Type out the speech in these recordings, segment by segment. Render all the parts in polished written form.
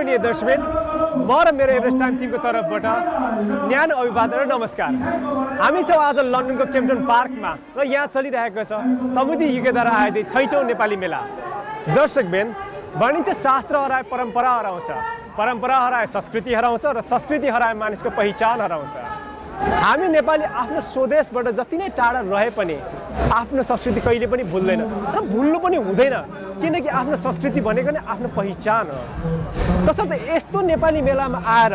आदरणीय दर्शकबिन म र मेरो एभरेस्ट टाइम टिमको तर्फबाट न्यानो अभिवादन र नमस्कार। हामी छौँ आज लन्डनको केम्पटन पार्कमा र यहाँ चलिरहेको छ तमुदी युकेद्वारा आयोजित 6औं नेपाली मेला। दर्शकबिन भनिन्छ शास्त्र हराए परम्परा हराउँछ, परम्परा हराए संस्कृति हराउँछ र संस्कृति हराए मानिसको पहिचान हराउँछ। हामी नेपाली आफ्नो स्वदेशबाट जति नै टाढा रहे पनि आफ्नो संस्कृति कहिले पनि भुल्दैन र भुल्नु पनि हुँदैन, किनकि आफ्नो संस्कृति भनेको नै आफ्नो पहिचान हो। तसर्थ यस्तो नेपाली मेलामा आएर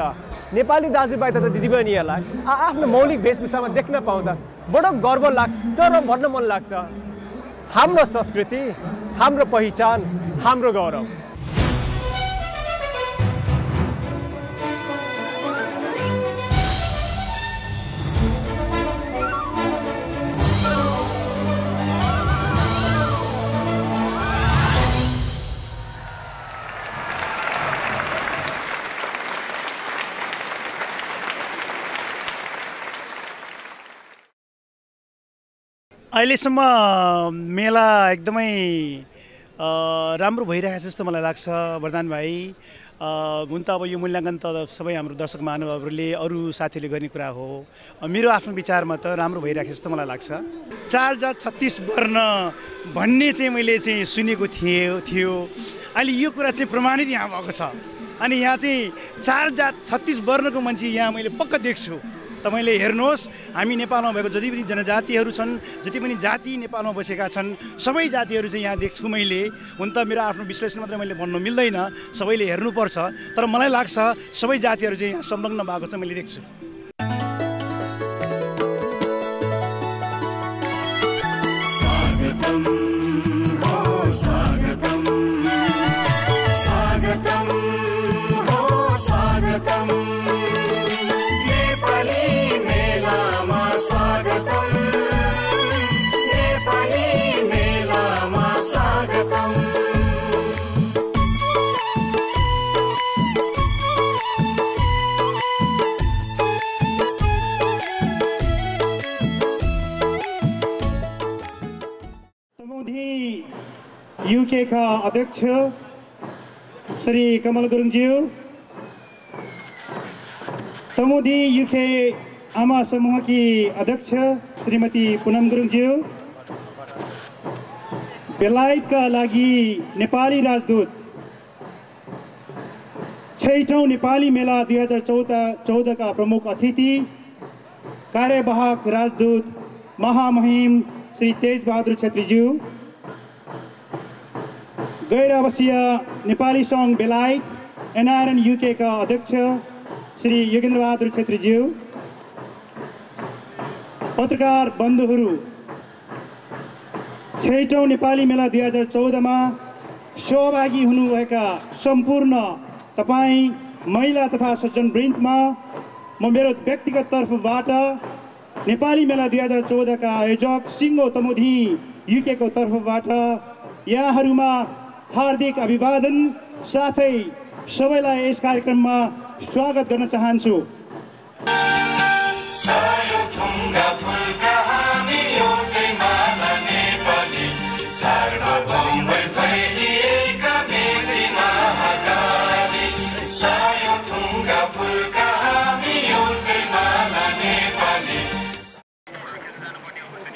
नेपाली दाजुभाइ तथा दिदीबहिनीहरूलाई आफ्नो मौलिक वेशभूषामा देख्न पाउँदा बडो गर्व लाग्छ र भन्न मन लाग्छ, हाम्रो संस्कृति, हाम्रो पहिचान, हाम्रो गौरव। अहिलेसम्म मेला एकदमै राम्रो भइरहेको जस्तो मलाई लाग्छ वरदान भाइ। हुन त अब यो मूल्याङ्कन त सबै हाम्रो दर्शक महानुभावहरूले अरू साथीले गर्ने कुरा हो। मेरो आफ्नो विचारमा त राम्रो भइरहेको जस्तो मलाई लाग्छ। 4 जात 36 वर्ण भन्ने चाहिँ मैले चाहिँ सुनेको थियो। अहिले यो कुरा चाहिँ प्रमाणित यहाँ भएको छ। अनि यहाँ चाहिँ 4 जात 36 वर्णको मान्छे यहाँ मैले पक्का देख्छु। तपाईले हेर्नुहोस्, हामी नेपालमा भएको जति पनि जनजातिहरू छन्, जति पनि जाति नेपालमा बसेका छन्, सबै जातिहरू चाहिँ यहाँ देख्छु मैले। हुन त मेरो आफ्नो विश्लेषण मात्रै मैले भन्नु मिल्दैन, सबैले हेर्नुपर्छ। तर मलाई लाग्छ सबै जातिहरू चाहिँ यहाँ संलग्न भएको चाहिँ मैले देख्छु। यूके का अध्यक्ष श्री कमल गुरुङज्यू, तमुदी यूके आमा समूह की अध्यक्ष श्रीमती पूनम गुरुङज्यू, बेलायत का लागि नेपाली राजदूत, 6औं नेपाली मेला 2014 का प्रमुख अतिथि, कार्यवाहक राजदूत महामहिम श्री तेज बहादुर छेत्रीज्यू, गैर आवासीय नेपाली संघ बेलायत एनआरएन यूके का अध्यक्ष श्री योगेन्द्र बहादुर छेत्रीज्यू, पत्रकार बन्धुहरू, 6औं नेपाली मेला 2014 मा सहभागी हुनुभएका सम्पूर्ण तपाईँ महिला तथा सज्जनवृन्दमा म मेरो व्यक्तिगत तर्फबाट नेपाली मेला 2014 का आयोजक सिङ्गो तमुदी यूके को तर्फबाट यहाँहरूमा हार्दिक अभिवादन साथै सबैलाई यस कार्यक्रममा स्वागत गर्न चाहन्छु।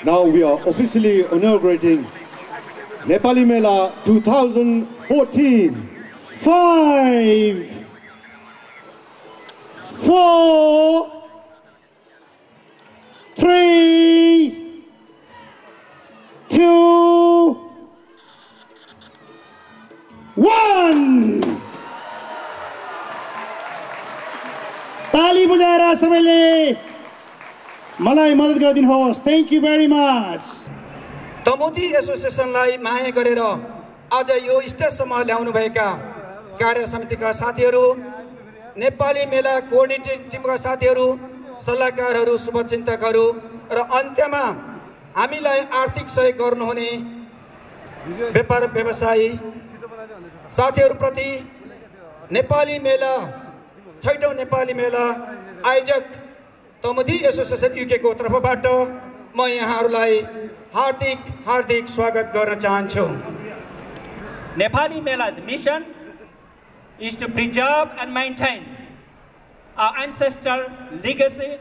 Now we are officially inaugurating Nepali Mela 2014. 5, 4, 3, 2, 1. ताली बजाएर सबैले मलाई मद्दत गरिदिनुहोस्। Thank you very much. Tamudi एसोसिएसनलाई माया गरेर आज यो स्टेजसम्म ल्याउनुभएका कार्य समितिका साथीहरू, नेपाली मेला कोअर्डिनेटिङ टिमका साथीहरू, सल्लाहकारहरू, शुभचिन्तकहरू र अन्त्यमा हामीलाई आर्थिक सहयोग गर्नुहुने व्यापार व्यवसायी साथीहरूप्रति नेपाली मेला 6औं नेपाली मेला आयोजक तमुदी एसोसिएसन यूके को तर्फबाट म यहाँहरूलाई हार्दिक स्वागत गर्न चाहन्छु। Nepali Mela's mission is to preserve and maintain our ancestral legacy,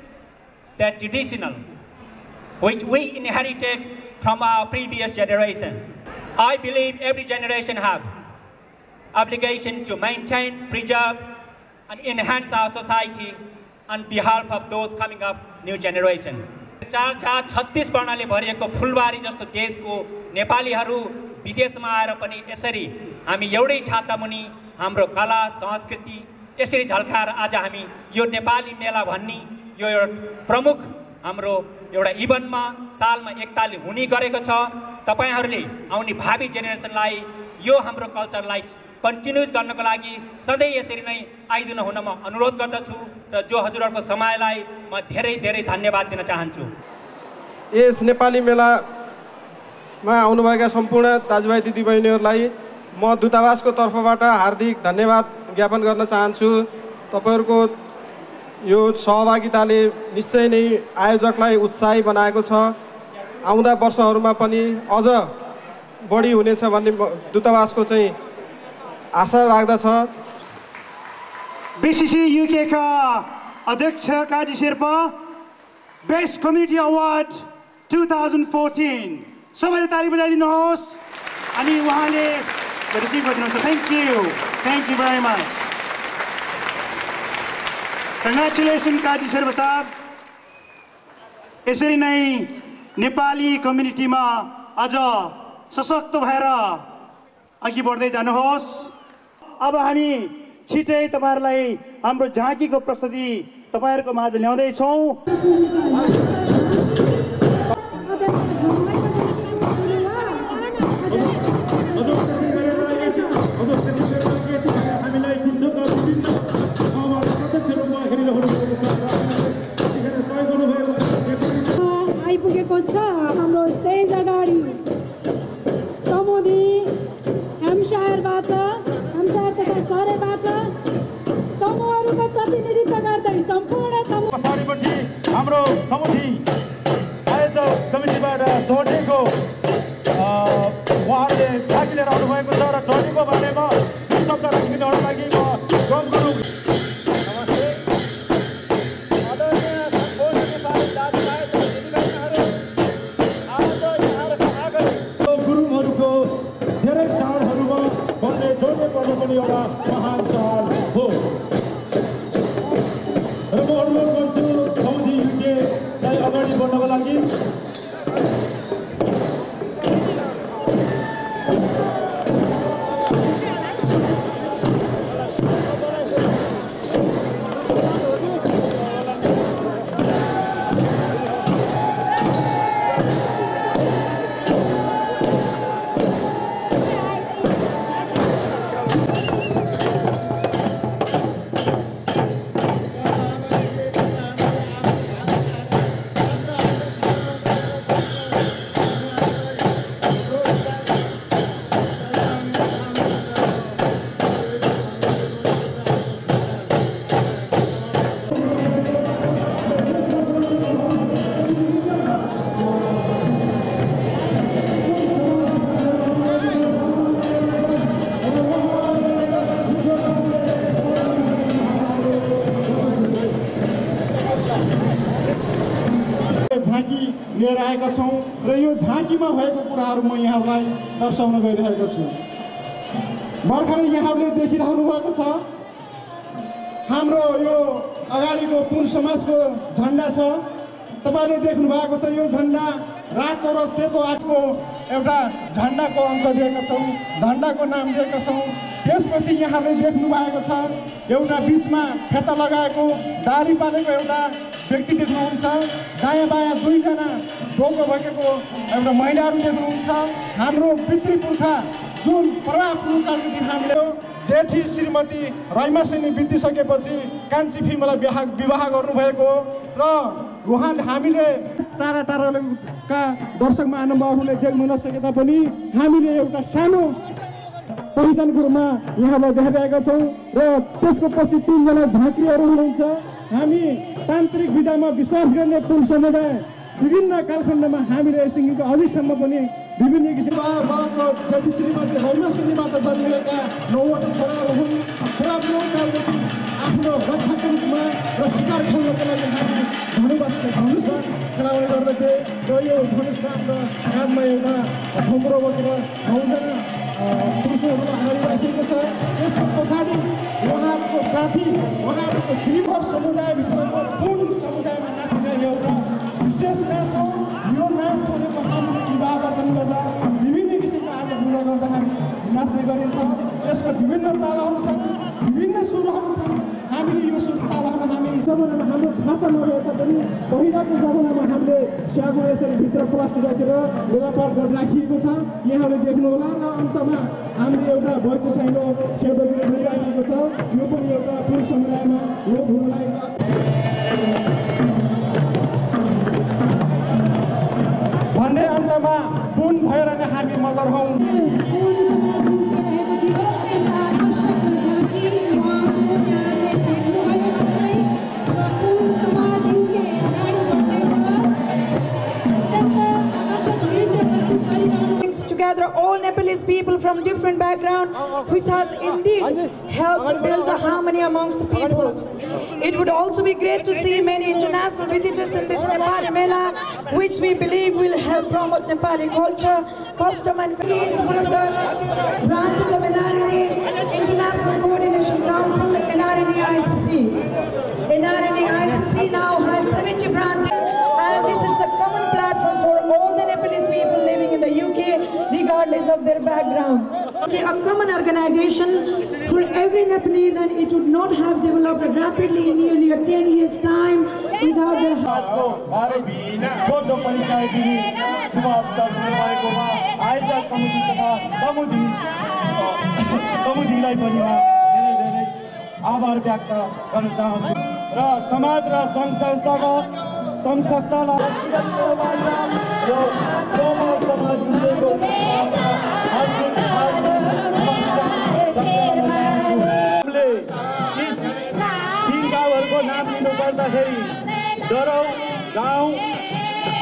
that traditional, which we inherited from our previous generation. I believe every generation have obligation to maintain, preserve, and enhance our society on behalf of those coming up new generation. 436 वर्णले भरिएको फुलबारी जस्तो देशको नेपालीहरू विदेशमा आएर पनि यसरी हामी एउटै छातामुनि हाम्रो कला संस्कृति यसरी झल्काएर आज हामी यो नेपाली मेला भन्ने यो एउटा प्रमुख हाम्रो एउटा इभेन्टमा सालमा एकतालि हुने गरेको छ। तपाईहरुले आउने भावी जेनेरेसनलाई यो हाम्रो कल्चरलाई कन्टिन्युज गर्नको लागि सधैँ यसरी नै आइदिनु हुन म अनुरोध गर्दछु र जो हजुरहरुको समयलाई म धेरै धेरै धन्यवाद दिन चाहन्छु। यस नेपाली मेलामा आउनुभएका सम्पूर्ण दाजुभाइ दिदीबहिनीहरूलाई म दूतावासको तर्फबाट हार्दिक धन्यवाद ज्ञापन गर्न चाहन्छु। तपाईहरुको यो सहभागिताले निश्चय नै आयोजकलाई उत्साही बनाएको छ। आउँदा वर्षहरूमा पनि अझ बढी हुनेछ भन्ने दूतावासको चाहिँ आशा राख्दछ। बीसीसी यूके का अध्यक्ष Kazi Sherpa best community award 2014 सबैले ताली बजाइदिनुहोस् अनि उहाँले रिसिभ गरिदिनुहुन्छ। Thank you very much. Congratulation Kazi Sherpa साहब। यसरी नै नेपाली कम्युनिटीमा अझ सशक्त भएर अघि बढ्दै जानुहोस्। अब हामी छिटै तपाईहरुलाई हाम्रो झाँकीको प्रस्तुति तपाईहरुको माझ ल्याउँदै छौं। आइपुगेको छ हाम्रो स्टेज अगाडि तमुदी हेम्पसायरबाट हेम्पसायर तथा सरेबाट तमुहरूको प्रतिनिधित्व गर्दै सम्पूर्ण तमुपट्टि हाम्रो तमुदी आयोजक कमिटीबाट जोडिएको उहाँहरूले भाग लिएर आउनुभएको छ र जोडिएको बारेमा शब्द राखिदिनुको लागि म गम गरौँ। एउटा महान चाड हो र म अनुरोध गर्छु तमुदी युकेलाई अगाडि बढ्नको लागि। झाँकी लिएर आएका छौं र यो झाँकीमा भएको कुराहरू म यहाँलाई दर्शाउन गइरहेको छु। भर्खरै यहाँले देखिरहनु भएको छ हाम्रो यो अगाडिको पुन समाजको झण्डा छ। तपाईले देख्नु भएको छ यो झण्डा रातो र सेतो आजको एउटा झण्डाको अङ्क दिएका छौं, झण्डाको नाम दिएका छौं। त्यसपछि यहाँले देख्नु भएको छ एउटा बीचमा फेता लगाएको दाढी पालेको एउटा व्यक्ति देख्नुहुन्छ। दायाँ बायाँ दुईजना डोको भएको एउटा महिलाहरू देख्नुहुन्छ। हाम्रो पितृपुर्खा जुन परापुर्खाको दिन हामीले जेठी श्रीमती रैमासेनी बितिसकेपछि कान्छी फिमलाई विवाह गर्नुभएको र उहाँले हामीले टाढा टाढाका दर्शक महानुभावहरूले देख्न नसके तापनि हामीले एउटा सानो पहिचानको रूपमा यहाँलाई देखाइरहेका छौँ र त्यसको पछि 3 जना झाँक्रीहरू हुनुहुन्छ। हामी तान्त्रिक विधामा विश्वास गर्ने पुन समुदाय विभिन्न कालखण्डमा हामीले यसको अझैसम्म पनि विभिन्न किसिमको जेठी श्रीमती हेर्मश्रीबाट जन्मिएका 9वटा छोराहरू हुन् र आफ्नो रक्षाको रूपमा र शिकार खेल्नको लागि हामी धनुषमा खेलाउने गर्दथे र यो धनुषमा हातमा एउटा ठुम्रो बोकेर 9जना पुरुषहरू अगाडि राखिएको छ। यसको पछाडि उहाँहरूको साथी उहाँहरूको श्रीभर समुदायभित्रको पूर्ण समुदायमा नाचिने एउटा विशेष नाच हो। यो नाच भनेको हामीले विवाह वर्तन गर्दा विभिन्न किसिमका आज पूजा गर्दा हामी नाच्ने गरिन्छ। यसको विभिन्न तालहरू छन्, विभिन्न सुरहरू छन्। हामीले यो सुर तालहरू हामी जमानामा हाम्रो छाता नभए तापनि पहिलाको जमानामा हामीले स्यागो यसरी भित्र प्लास्टिक राखेर बेलापात गरेर राखिएको छ। यहाँले देख्नुहोला र अन्तमा हामीले एउटा भैँचो साइनो सेदोगिरी गरिराखेको छ। यो पनि एउटा पुरुष समुदायमा लोप हुन लागेको भन्दै अन्तमा पुन भएर नै हामी मगर हौँ। Together all Nepalese people from different backgrounds, which has indeed helped build the harmony amongst the people. It would also be great to see many international visitors in this Nepali Mela, which we believe will help promote Nepali culture, custom and faith. One of the branches of NRNA, International Coordination Council, NRNA ICC. NRNA ICC now has 70 branches, and this is the common platform for all the Nepalese people living in the UK, regardless of their background. Okay, a common organization for every Nepalese, and it would not have developed rapidly in nearly 10 years' time without their आभार व्यक्त गर्न चाहन्छु र समाज र सङ्घ संस्थालाई तीन गाउँहरूको नाम लिनु पर्दाखेरि दरौ गाउँ,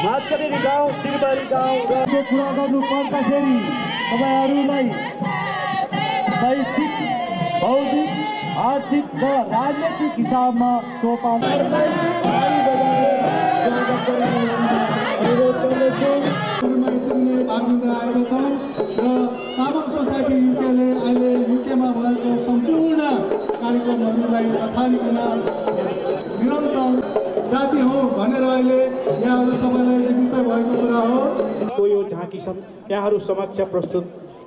माझकरेरी गाउँ, सिरबारी गाउँ र यो कुरा गर्नु पर्दाखेरि तपाईँहरूलाई शैक्षिक, बौद्धिक, आर्थिक र राजनीतिक हिसाबमा सोपान अनुरोध गर्दछु। भाग लिन आएका छौँ र तामाङ सोसाइटी युकेले अहिले युकेमा भएको सम्पूर्ण कार्यक्रमहरूलाई पछाडिकन निरन्तर जाति हो भनेर अहिले यहाँहरू सबैलाई विदित भएको कुरा हो। यो झाँकी यहाँहरू समक्ष प्रस्तुत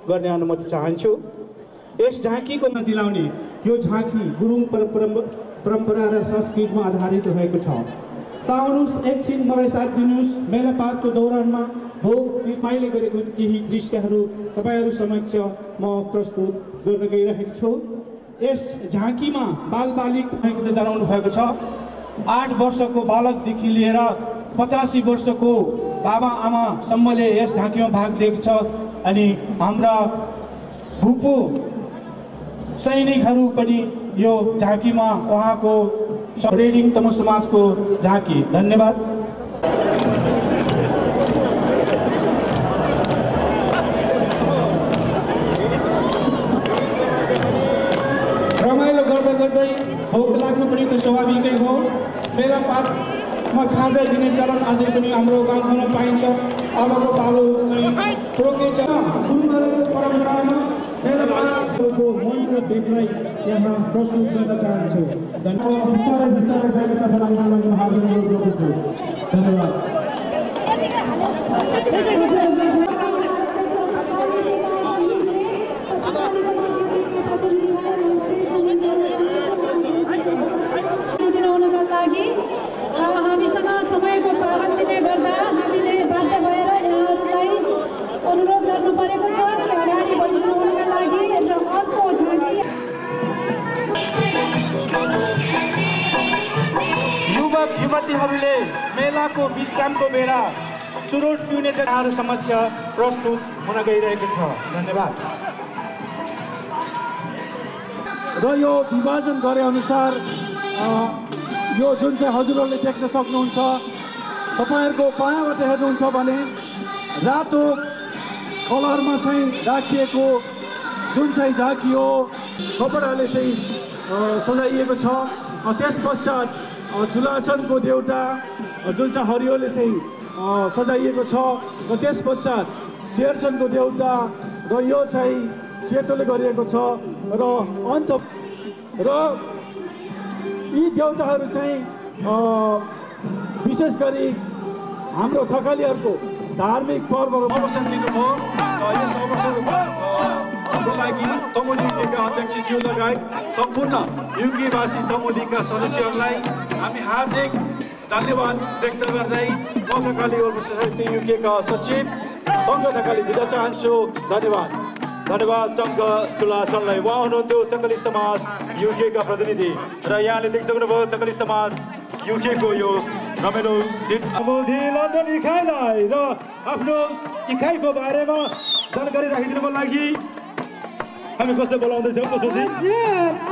गर्ने अनुमति चाहन्छु। यस झाँकीको दिलाउने यो झाँकी गुरुङ परम्परा र संस्कृतिमा आधारित रहेको छ। त आउनुहोस् एकछिन मलाई साथ दिनुहोस्। मेलापातको दौरानमा मैले गरेको केही दृश्यहरू तपाईँहरू समक्ष म प्रस्तुत गर्न गइरहेको छु। यस झाँकीमा बालबालिक जनाउनु भएको छ। 8 वर्षको बालकदेखि लिएर 85 वर्षको बाबा आमासम्मले यस झाँकीमा भाग लिएको छ। अनि हाम्रा भूपू सैनिकहरू पनि यो झाँकीमा उहाँको रेडिङ तमु समाजको झाँकी। धन्यवाद। रमाइलो गर्दा गर्दै भोक लाग्नु पनि त स्वाभाविकै हो। मेलापातमा खाजा दिने चलन अझै पनि हाम्रो गाउँमा पाइन्छ। अबको पालो चाहिँ रोकेछ। गुरुङहरूको परम्परामा मेलापातको मन र भेटलाई यहाँ प्रस्तुत गर्न चाहन्छु। धन्यवाद। दिनुका लागि हामीसँग समयको पाबन्दीले गर्दा हामीले बाध्य भएर यहाँहरूलाई अनुरोध गर्नु परेको छ कि अगाडि बढिदिनुका लागि र अर्को झाँकी युवक युवतीहरूले मेलाको विश्रामको बेला चुरोट पिउने जग्गाहरू समक्ष प्रस्तुत हुन गइरहेको छ। धन्यवाद। र यो विभाजन गरे अनुसार यो जुन चाहिँ हजुरहरूले देख्न सक्नुहुन्छ, तपाईँहरूको बायाँबाट हेर्नुहुन्छ भने रातो कलरमा चाहिँ राखिएको जुन चाहिँ झाँकी हो कपडाले चाहिँ सजाइएको छ। त्यस पश्चात तुलाचनको देउता जुन चाहिँ हरियोले चाहिँ सजाइएको छ र त्यस पश्चात शेरचनको देउता र यो चाहिँ सेतोले गरिएको छ र अन्त र यी देउताहरू चाहिँ विशेष गरी हाम्रो थकालीहरूको धार्मिक पर्वहरू अवसर लिनुभयो। यस अवसरको लागि तमुदी युकेका अध्यक्षज्यू लगायत सम्पूर्ण युकेवासी तमुदीका सदस्यहरूलाई हामी हार्दिक धन्यवाद व्यक्त गर्दै म थकाली वेलफेयर सोसाइटी युकेका सचिव सङ्घ थकाली दिन चाहन्छु। धन्यवाद। धन्यवाद टङ्क तुलाचनलाई। उहाँ हुनुहुन्थ्यो तकली समाज युकेका प्रतिनिधि र यहाँले देखिसक्नुभयो तकली समाज युकेको यो रमाइलो तमुदी लन्डन इकाइलाई र आफ्नो इकाइको बारेमा जानकारी राखिदिनुको लागि हामी कसले बोलाउँदैछौँ त्यसपछि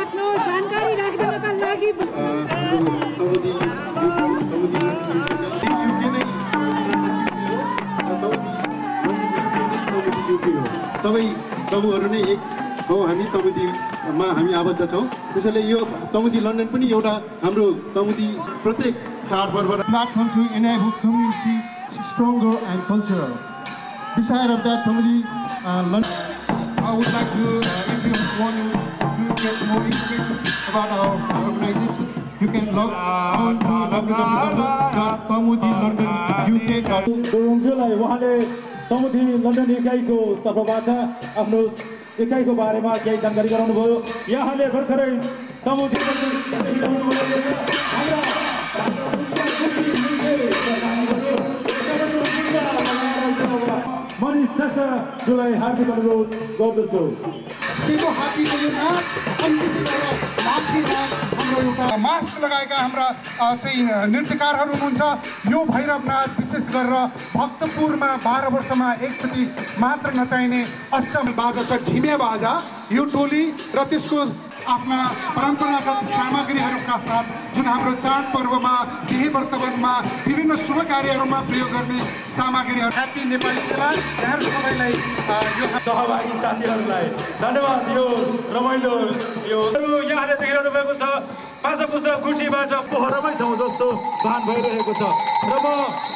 आफ्नो जानकारी राखिदिनुका लागि सबै तमुहरू नै एक हौ। हामी तमुदीमा हामी आबद्ध छौँ। त्यसैले यो तमुदी लन्डन पनि एउटा हाम्रो तमुदी प्रत्येक चाडपर्व platform to enable community stronger and cultural. Beside of that, Tamudi London, I would like to, if you want to get more information about our organization, you can log on to www.tamudilondonuk.com. उहाँले तमुदी London इकाइको तर्फबाट आफ्नो इकाइको बारेमा केही जानकारी गराउनुभयो। यहाँले भर्खरै तमुदी मनिष श्रेष्ठज्यूलाई हार्दिक अनुरोध गर्दछु। सेतो हात्तीको यो नाच अनि त्यसै गरेर लाठी नाच हाम्रो एउटा मास्क लगाएका हाम्रा चाहिँ नृत्यकारहरू हुनुहुन्छ। यो भैरव नाच विशेष गरेर भक्तपुरमा 12 वर्षमा एकचोटि मात्र नचाहिने अष्टम बाजा छ ढिमे बाजा। यो टोली र त्यसको आफ्ना परम्परागत सामग्रीहरूका साथ जुन हाम्रो चाडपर्वमा बिहे वर्तमानमा विभिन्न शुभ कार्यहरूमा प्रयोग गर्ने सामग्रीहरू ह्याप्पी नेपाली मेला यहाँहरू सबैलाई यो सहभागी साथीहरूलाई धन्यवाद। यो रमाइलो यो यहाँले देखिरहनु भएको छ पाँचपुष्प गुठीबाट पोखरामै छौँ जस्तो भान भइरहेको छ र म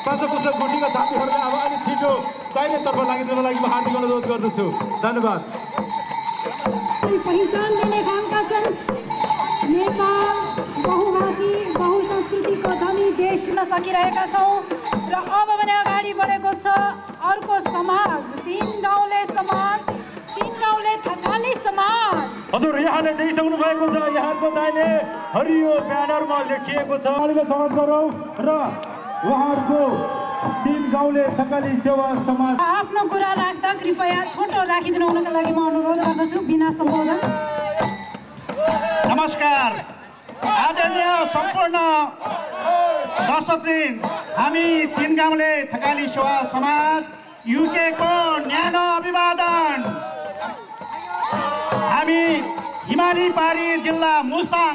पाँचपुष्प गुठीका साथीहरूलाई अब अलिक छिटो दाहिनेतर्फ लागिदिनको लागि म हार्दिक अनुरोध गर्दछु। धन्यवाद। पहिचान दिने कामका छन्। नेपाल बहुभाषी बहुसंस्कृतिको धनी देश हुन सकिरहेका छौँ र अब भने अगाडि बढेको छ अर्को समाज, तीन गाउँले समाज, तीन गाउँले थकाली समाज। हजुर यहाँले देखिसक्नु भएको छ यहाँको दाहिने हरियो ब्यानरमा लेखिएको छ समाज गरौँ र उहाँहरूको तीन गाउँले थकाली सेवा समाज। आफ्नो कुरा राख्दा कृपया छोटो राखिदिनु हुनका लागि म अनुरोध गर्दछु बिना सम्बोधन। नमस्कार आदरणीय सम्पूर्ण दर्शकवृन्द, हामी तीन गाउँले थकाली सेवा समाज युकेको न्यानो अभिवादन। हामी हिमाली पहाडी जिल्ला मुस्ताङ,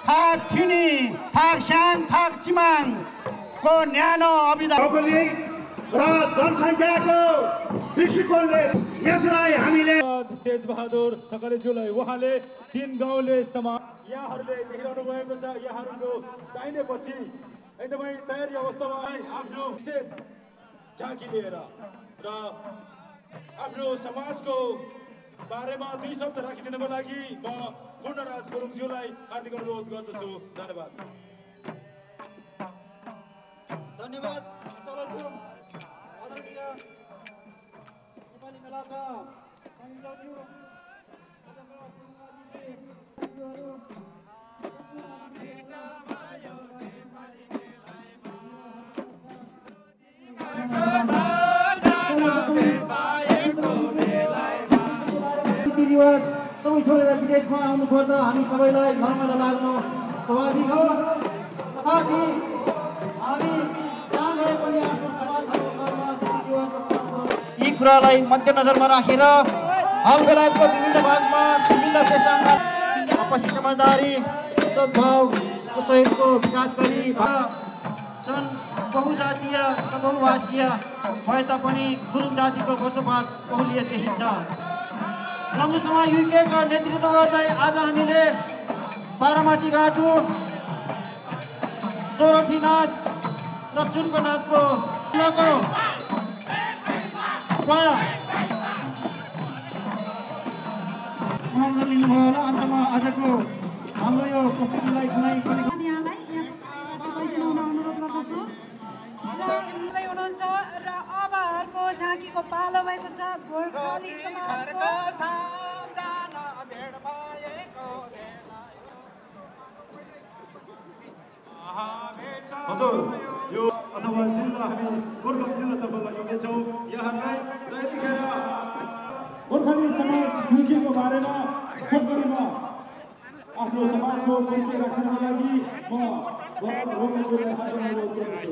थाक थिनी, थाक स्याङ, थाक चिमाङ को न्यानो अभिवादन र जनसङ्ख्याको दृष्टिकोणले यसलाई हामीले तेजबहादुर थकालीज्यूलाई उहाँले तीन गाउँले समाज यहाँहरूले देखिरहनु भएको छ। यहाँहरूको दाहिनेपट्टि एकदमै तयारी अवस्थामा आफ्नो विशेष झाँकी लिएर र आफ्नो समाजको बारेमा 2 शब्द राखिदिनको लागि म पूर्णराज गुरुङज्यूलाई हार्दिक अनुरोध गर्दछु। धन्यवाद। धन्यवाद। आदरणीय नेपाली मेलाका संयोजकज्यू, रीतिरिवाज सबै छोडेर विदेशमा आउनु पर्दा हामी सबैलाई घरमा लाग्नु स्वाभाविक हो। तथापि हामी जहाँ गए पनि आफ्नो समाजहरूमा यी कुरालाई मध्यनजरमा राखेर हाल बेलायतको विभिन्न भागमा विभिन्न पेसामा आपसी समझदारी सद्भावको सहितको विकास गरी सन् बहुजातीय बहुभाषीय भए तापनि गुरुङ जातिको बसोबास बहुलीय देखिन्छ। राम्रोसँग युकेका नेतृत्व गर्दै आज हामीले बाह्रमासी गाटु, सोरठी नाच र चुनको नाचको लिनुभयो होला। अन्तमा आजको हाम्रो यो प्रस्तुतिलाई कुनै अनुरोध गर्दछु हुनुहुन्छ र अब अर्को झाँकीको पालो भएको छ गोर्खाली समाजको। हजुर यो अथवा जिल्ला हामी गोर्खा जिल्लातर्फ लगाउँदैछौँ। यहाँलाई यतिखेर गोर्खाली समाज युकेको बारेमा छोटकरीमा आफ्नो समाजको परिचय राख्नको लागि म रोमनज्यूलाई हार्दिक अनुरोध गर्दछु।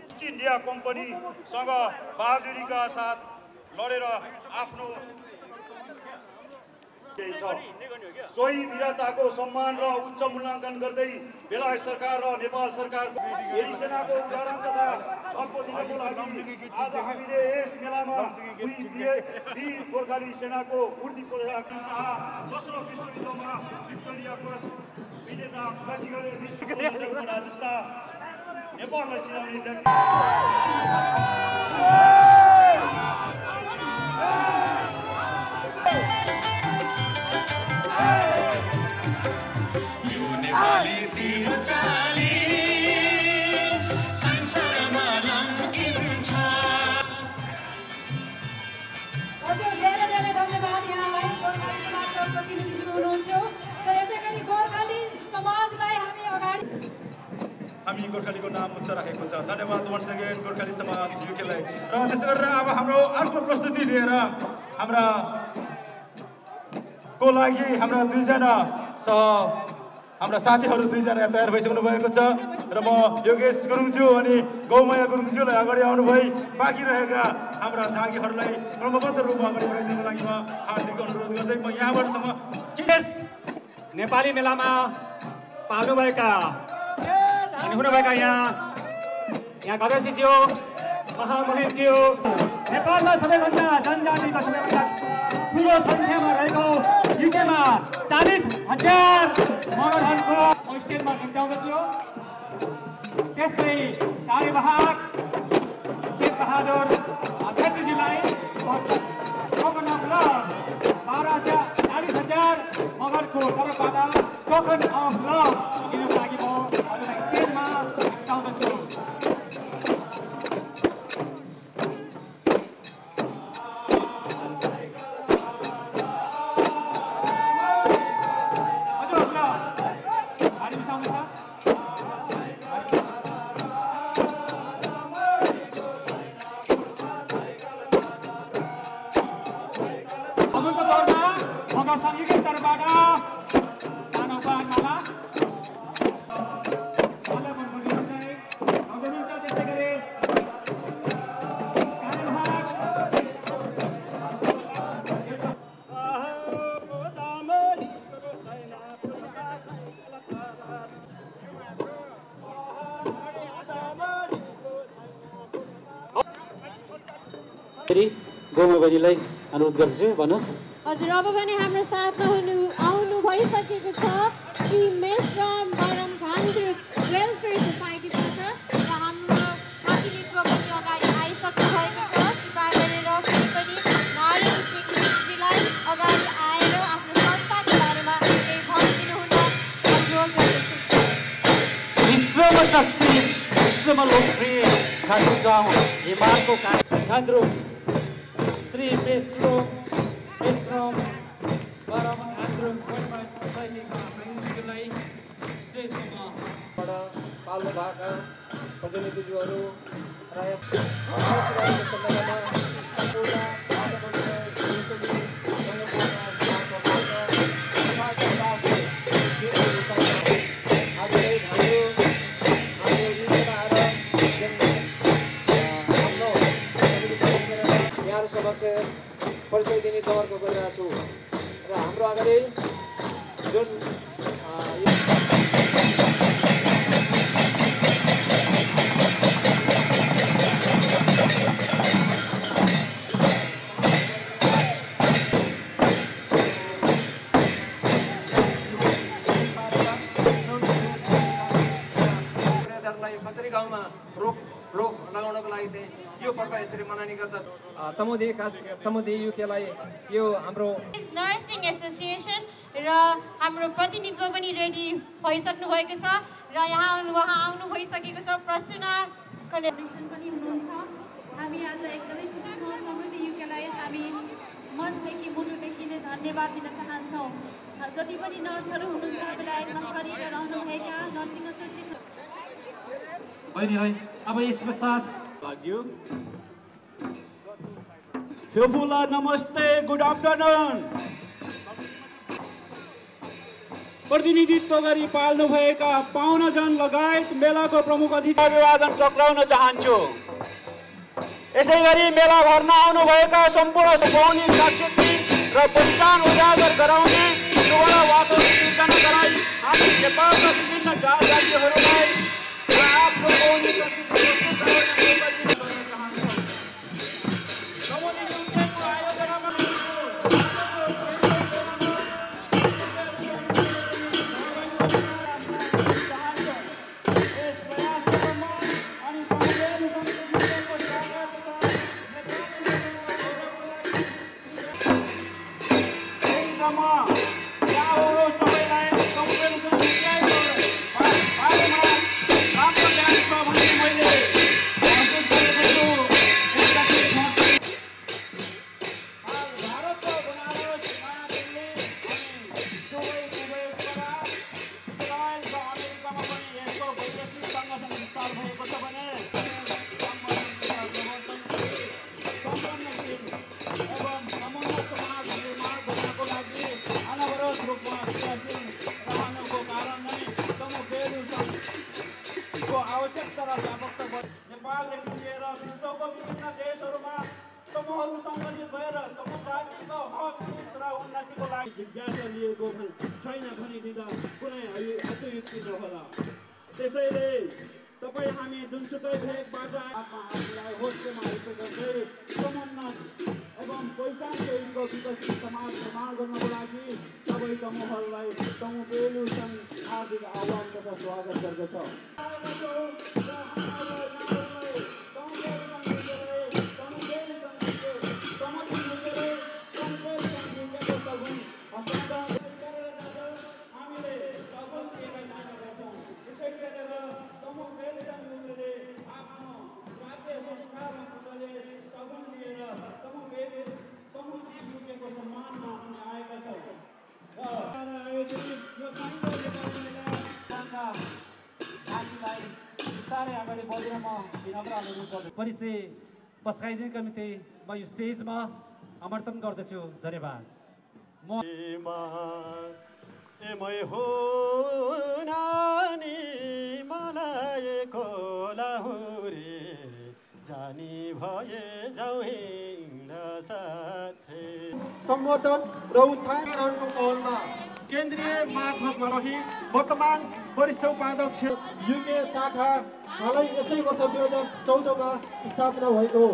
ईस्ट इन्डिया कम्पनीसँग बहादुरीका साथ लडेर आफ्नो सोही वीरताको सम्मान र उच्च मूल्याङ्कन गर्दै बेलायत सरकार र नेपाल सरकारको यही सेनाको उदाहरण तथा झल्को दिनको लागि आज हामीले यस मेलामा वीर गोर्खाली सेनाको मूर्ति पूजा शाह दोस्रो विश्वयुद्धमा भिक्टोरिया क्रस विजेता बाजीगरले विश्वको मर्यादा जस्ता नेपाललाई चिनाउने हामी गोर्खालीको नाम उच्च राखेको छ। धन्यवाद वन्स अगेन गोर्खाली समाज युकेलाई। र त्यसै गरेर अब हाम्रो अर्को प्रस्तुति लिएर हाम्रा दुईजना हाम्रा साथीहरू दुईजना तयार भइसक्नु भएको छ र म योगेश गुरुङज्यू अनि गौमाया गुरुङज्यूलाई अगाडि आउनु भई बाँकी रहेका हाम्रा झाँकीहरूलाई क्रमबद्ध रूपमा अगाडि बढाइदिनको लागि म हार्दिक अनुरोध गर्दै म यहाँबाटसम्म नेपाली मेलामा पाल्नुभएका हुनुभएका यहाँ गणेशज्यू, महामहेशज्यू, नेपालमा सबैभन्दा जनजातिको सबैभन्दा ठुलो सङ्ख्यामा रहेको युकेमा 40,000 मगरहरूको स्टेजमा निम्त्याउँदछु। त्यस्तै कार्यवाहक शेरबहादुर छेत्रीज्यूलाई टोकन अफ लभ 40,000 मगरको तर्फबाट टोकन अफ लभ दिनको लागि म हजुरलाई स्टेजमा निम्त्याउँदछु। गोमाबरीलाई अनुरोध गर्छु, भन्नुहोस्। हजुर, अब भने हाम्रो साथमा आउनु भइसकेको छ श्री मेश्राम बरम घान्द्रुक वेलफेयर सोसाइटीबाट र हाम्रो प्रतिनिधित्व पनि अगाडि आइसक्नु भएको छ। कृपा गरेर फेरि पनि नारायण सिंहजीलाई अगाडि आएर आफ्नो संस्थाको बारेमा केही भनिदिनु हुन अनुरोध गर्दछु। विश्वमा चर्चित, विश्वमा लोकप्रिय घान्द्रुक गाउँ हिमालको घान्द्रुक श्री मेश्राम बरम घान्द्रुक वेलफेयर सोसाइटीका प्रतिनिधिज्यूलाई स्टेजमा पाल्नु भएका प्रतिनिधिज्यूहरू र यस खसरी गाउँमा रोक लगाउनको लागि चाहिँ यो पर्व यसरी मनाउने गर्दछ। तमुदी युकेलाई यो हाम्रो नर्सिङ एसोसिएसन र हाम्रो प्रतिनिधित्व पनि रेडी भइसक्नु भएको छ र उहाँ आउनु भइसकेको छ। प्रसन्ना कनेक्सन पनि हुनुहुन्छ। हामी आज एकदमै खुसी छौँ। तमुदी युकेलाई हामी मनदेखि मुटुदेखि नै धन्यवाद दिन चाहन्छौँ। जति पनि नर्सहरू हुनुहुन्छ बेलायतमा छरिरहनुभएका नर्सिङ एसोसिएसन बहिनीलाई अब यस पश्चात लाग्यो। फेफुला नमस्ते, गुड आफ्टरनुन। प्रतिनिधित्व गरी पाल्नुभएका 52 जन लगायत मेलाको प्रमुख अतिथि अभिवादन टक्राउन चाहन्छु। यसै गरी मेला भर्न आउनुभएका सम्पूर्ण भौगोलिक सांस्कृतिक र पहिचान उजागर गराउने सुवर्ण वातावरण सिर्जना गराई हामी नेपालका विभिन्न जातिहरूलाई र आफ्नो भौगोलिक संस्कृति जिज्ञासा लिएको छैन भनिदिँदा कुनै अतियुक्ति नहोला। त्यसैले तपाईँ हामी जुनसुकै भेगबाट आफूलाई होस्टमा गर्दै समन्वय एवं पहिचान सहितको विकसित समाज निर्माण गर्नको लागि सबै समूहहरूलाई तमु पेलु सङ्घ हार्दिक आह्वान तथा स्वागत गर्दछ। परिचय पस्काइदिनुको निम्ति म यो स्टेजमा आमन्त्रण गर्दछु। धन्यवाद। मै हो नानी मलाई कोलाहुरे जानी भए जाउँ साथै। सम्बोधन र उत्थानहरूको पहलमा केन्द्रीय मातहतमा रही वर्तमान वरिष्ठ उपाध्यक्ष युके शाखा हालै यसै वर्ष 2014मा स्थापना भएको हो।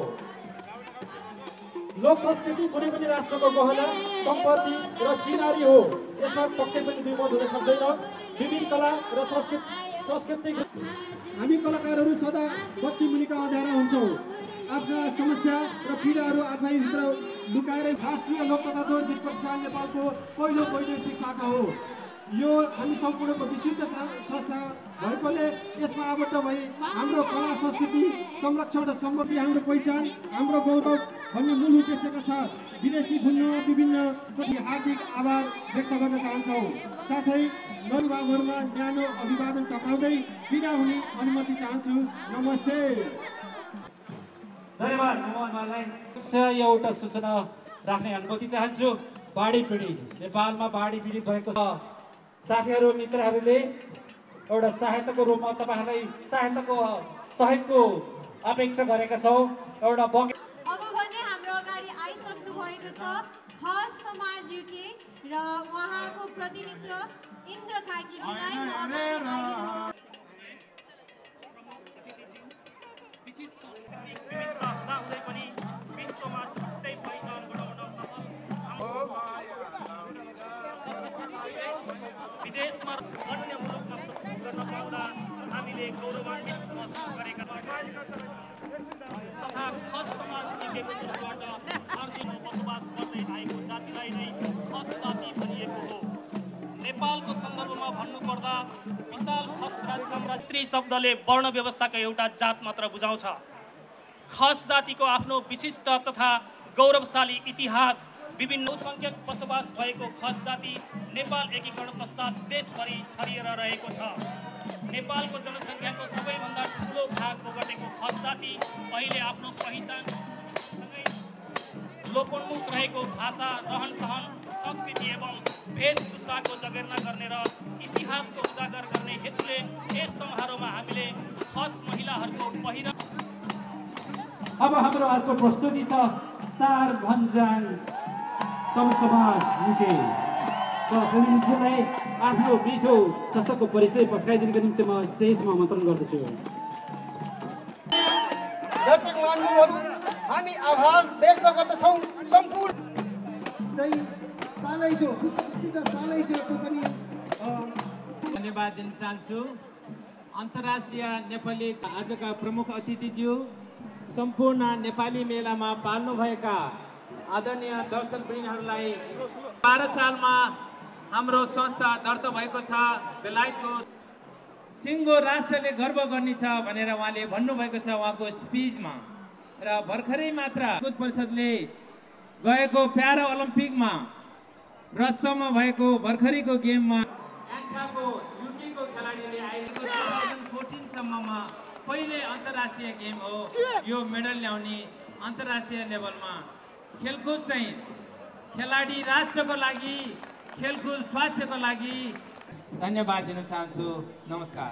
लोक संस्कृति कुनै पनि राष्ट्रको गहना सम्पत्ति र चिनारी हो। यसमा पक्कै पनि दुईमत हुन सक्दैन। विभिन्न कला र सांस्कृतिक हामी कलाकारहरू सदा बत्ती मुनिका अँध्यारा हुन्छौँ। आफ्ना समस्या र पीडाहरू आफैभित्र लुकाएर राष्ट्रिय लोक तथा गीत प्रतिष्ठान नेपालको पहिलो वैदेशिक शाखा हो। यो हामी सम्पूर्णको विशुद्ध संस्था भएकोले यसमा आबद्ध भई हाम्रो कला संस्कृति संरक्षण र समृद्धि हाम्रो पहिचान हाम्रो गौरव भन्ने मूल उद्देश्यका साथ विदेशी भुल्न विभिन्न हार्दिक आभार व्यक्त गर्न चाहन्छौँ। साथै नवयुवाहरूमा न्यानो अभिवादन टक्राउँदै बिदा हुने अनुमति चाहन्छु। नमस्ते। धन्यवाद मोहनलाई। एउटा सूचना राख्ने अनुमति चाहन्छु। बाढी पीडित नेपालमा बाढी पीडित भएको छ। साथीहरू मित्रहरूले एउटा सहायताको रूपमा तपाईँहरूलाई सहायताको सहयोगको अपेक्षा गरेका छौँ। एउटा अब भने हाम्रो अगाडि आइसक्नु भएको छ हर समाज युके र उहाँको प्रतिनिधित्व इन्द्र कार्कीजीलाई विश्वमा छुट्टै पहिचान बनाउन सफल विदेशमा अन्य मुलुकमा प्रस्तुत गर्न पाउँदा हामीले गौरवान्वित महसुस गरेका तथा खस समाज सिकेको कुरोबाट हर दिन बसोबास गर्दै आएको जातिलाई नै खस जाति भनिएको हो। नेपालको सन्दर्भमा भन्नुपर्दा विशाल खस राज साम्राज्य शब्दले वर्ण व्यवस्थाको एउटा जात मात्र बुझाउँछ। खस जातिको आफ्नो विशिष्ट तथा गौरवशाली इतिहास, विभिन्न बहुसंख्यक बसोबास भएको खस जाति नेपाल एकीकरण पश्चात देशभरि छरिएर रहेको छ। नेपालको जनसङ्ख्याको सबैभन्दा ठुलो भाग ओगटेको खस जाति अहिले आफ्नो पहिचानसँगै लोपोन्मुख रहेको भाषा, रहन सहन, संस्कृति एवं वेशभूषाको जगेर्ना गर्ने र इतिहासको उजागर गर्ने हेतुले यस समारोहमा हामीले खस महिलाहरूको पहिरन। अब हाम्रो अर्को प्रस्तुति छ चार भन्ज्याङ तम समाज युके र प्रतिनिधिलाई आफ्नो मिठो संस्थाको परिचय पस्काइदिनुको निम्ति म स्टेजमा आमन्त्रण गर्दछु। दर्शक महानुभावहरू, हामी आभार व्यक्त गर्दछौँ सम्पूर्ण धन्यवाद दिन चाहन्छु। अन्तर्राष्ट्रिय नेपाली आजका प्रमुख अतिथिज्यू, सम्पूर्ण नेपाली मेलामा पाल्नुभएका आदरणीय दर्शकवृन्दहरूलाई 12 सालमा हाम्रो संस्था दर्ता भएको छ। बेलायतको सिङ्गो राष्ट्रले गर्व गर्नेछ भनेर उहाँले भन्नुभएको छ उहाँको स्पिचमा। र भर्खरै मात्र परिषदले गएको प्यारा ओलम्पिकमा रसोमा भएको भर्खरैको गेममा एन्टाको युकेको खेलाडीले आएको 2014 सम्ममा पहिले अन्तर्राष्ट्रिय गेम हो यो मेडल ल्याउने। अन्तर्राष्ट्रिय लेभलमा खेलकुद चाहिँ खेलाडी राष्ट्रको लागि, खेलकुद स्वास्थ्यको लागि धन्यवाद दिन चाहन्छु। नमस्कार।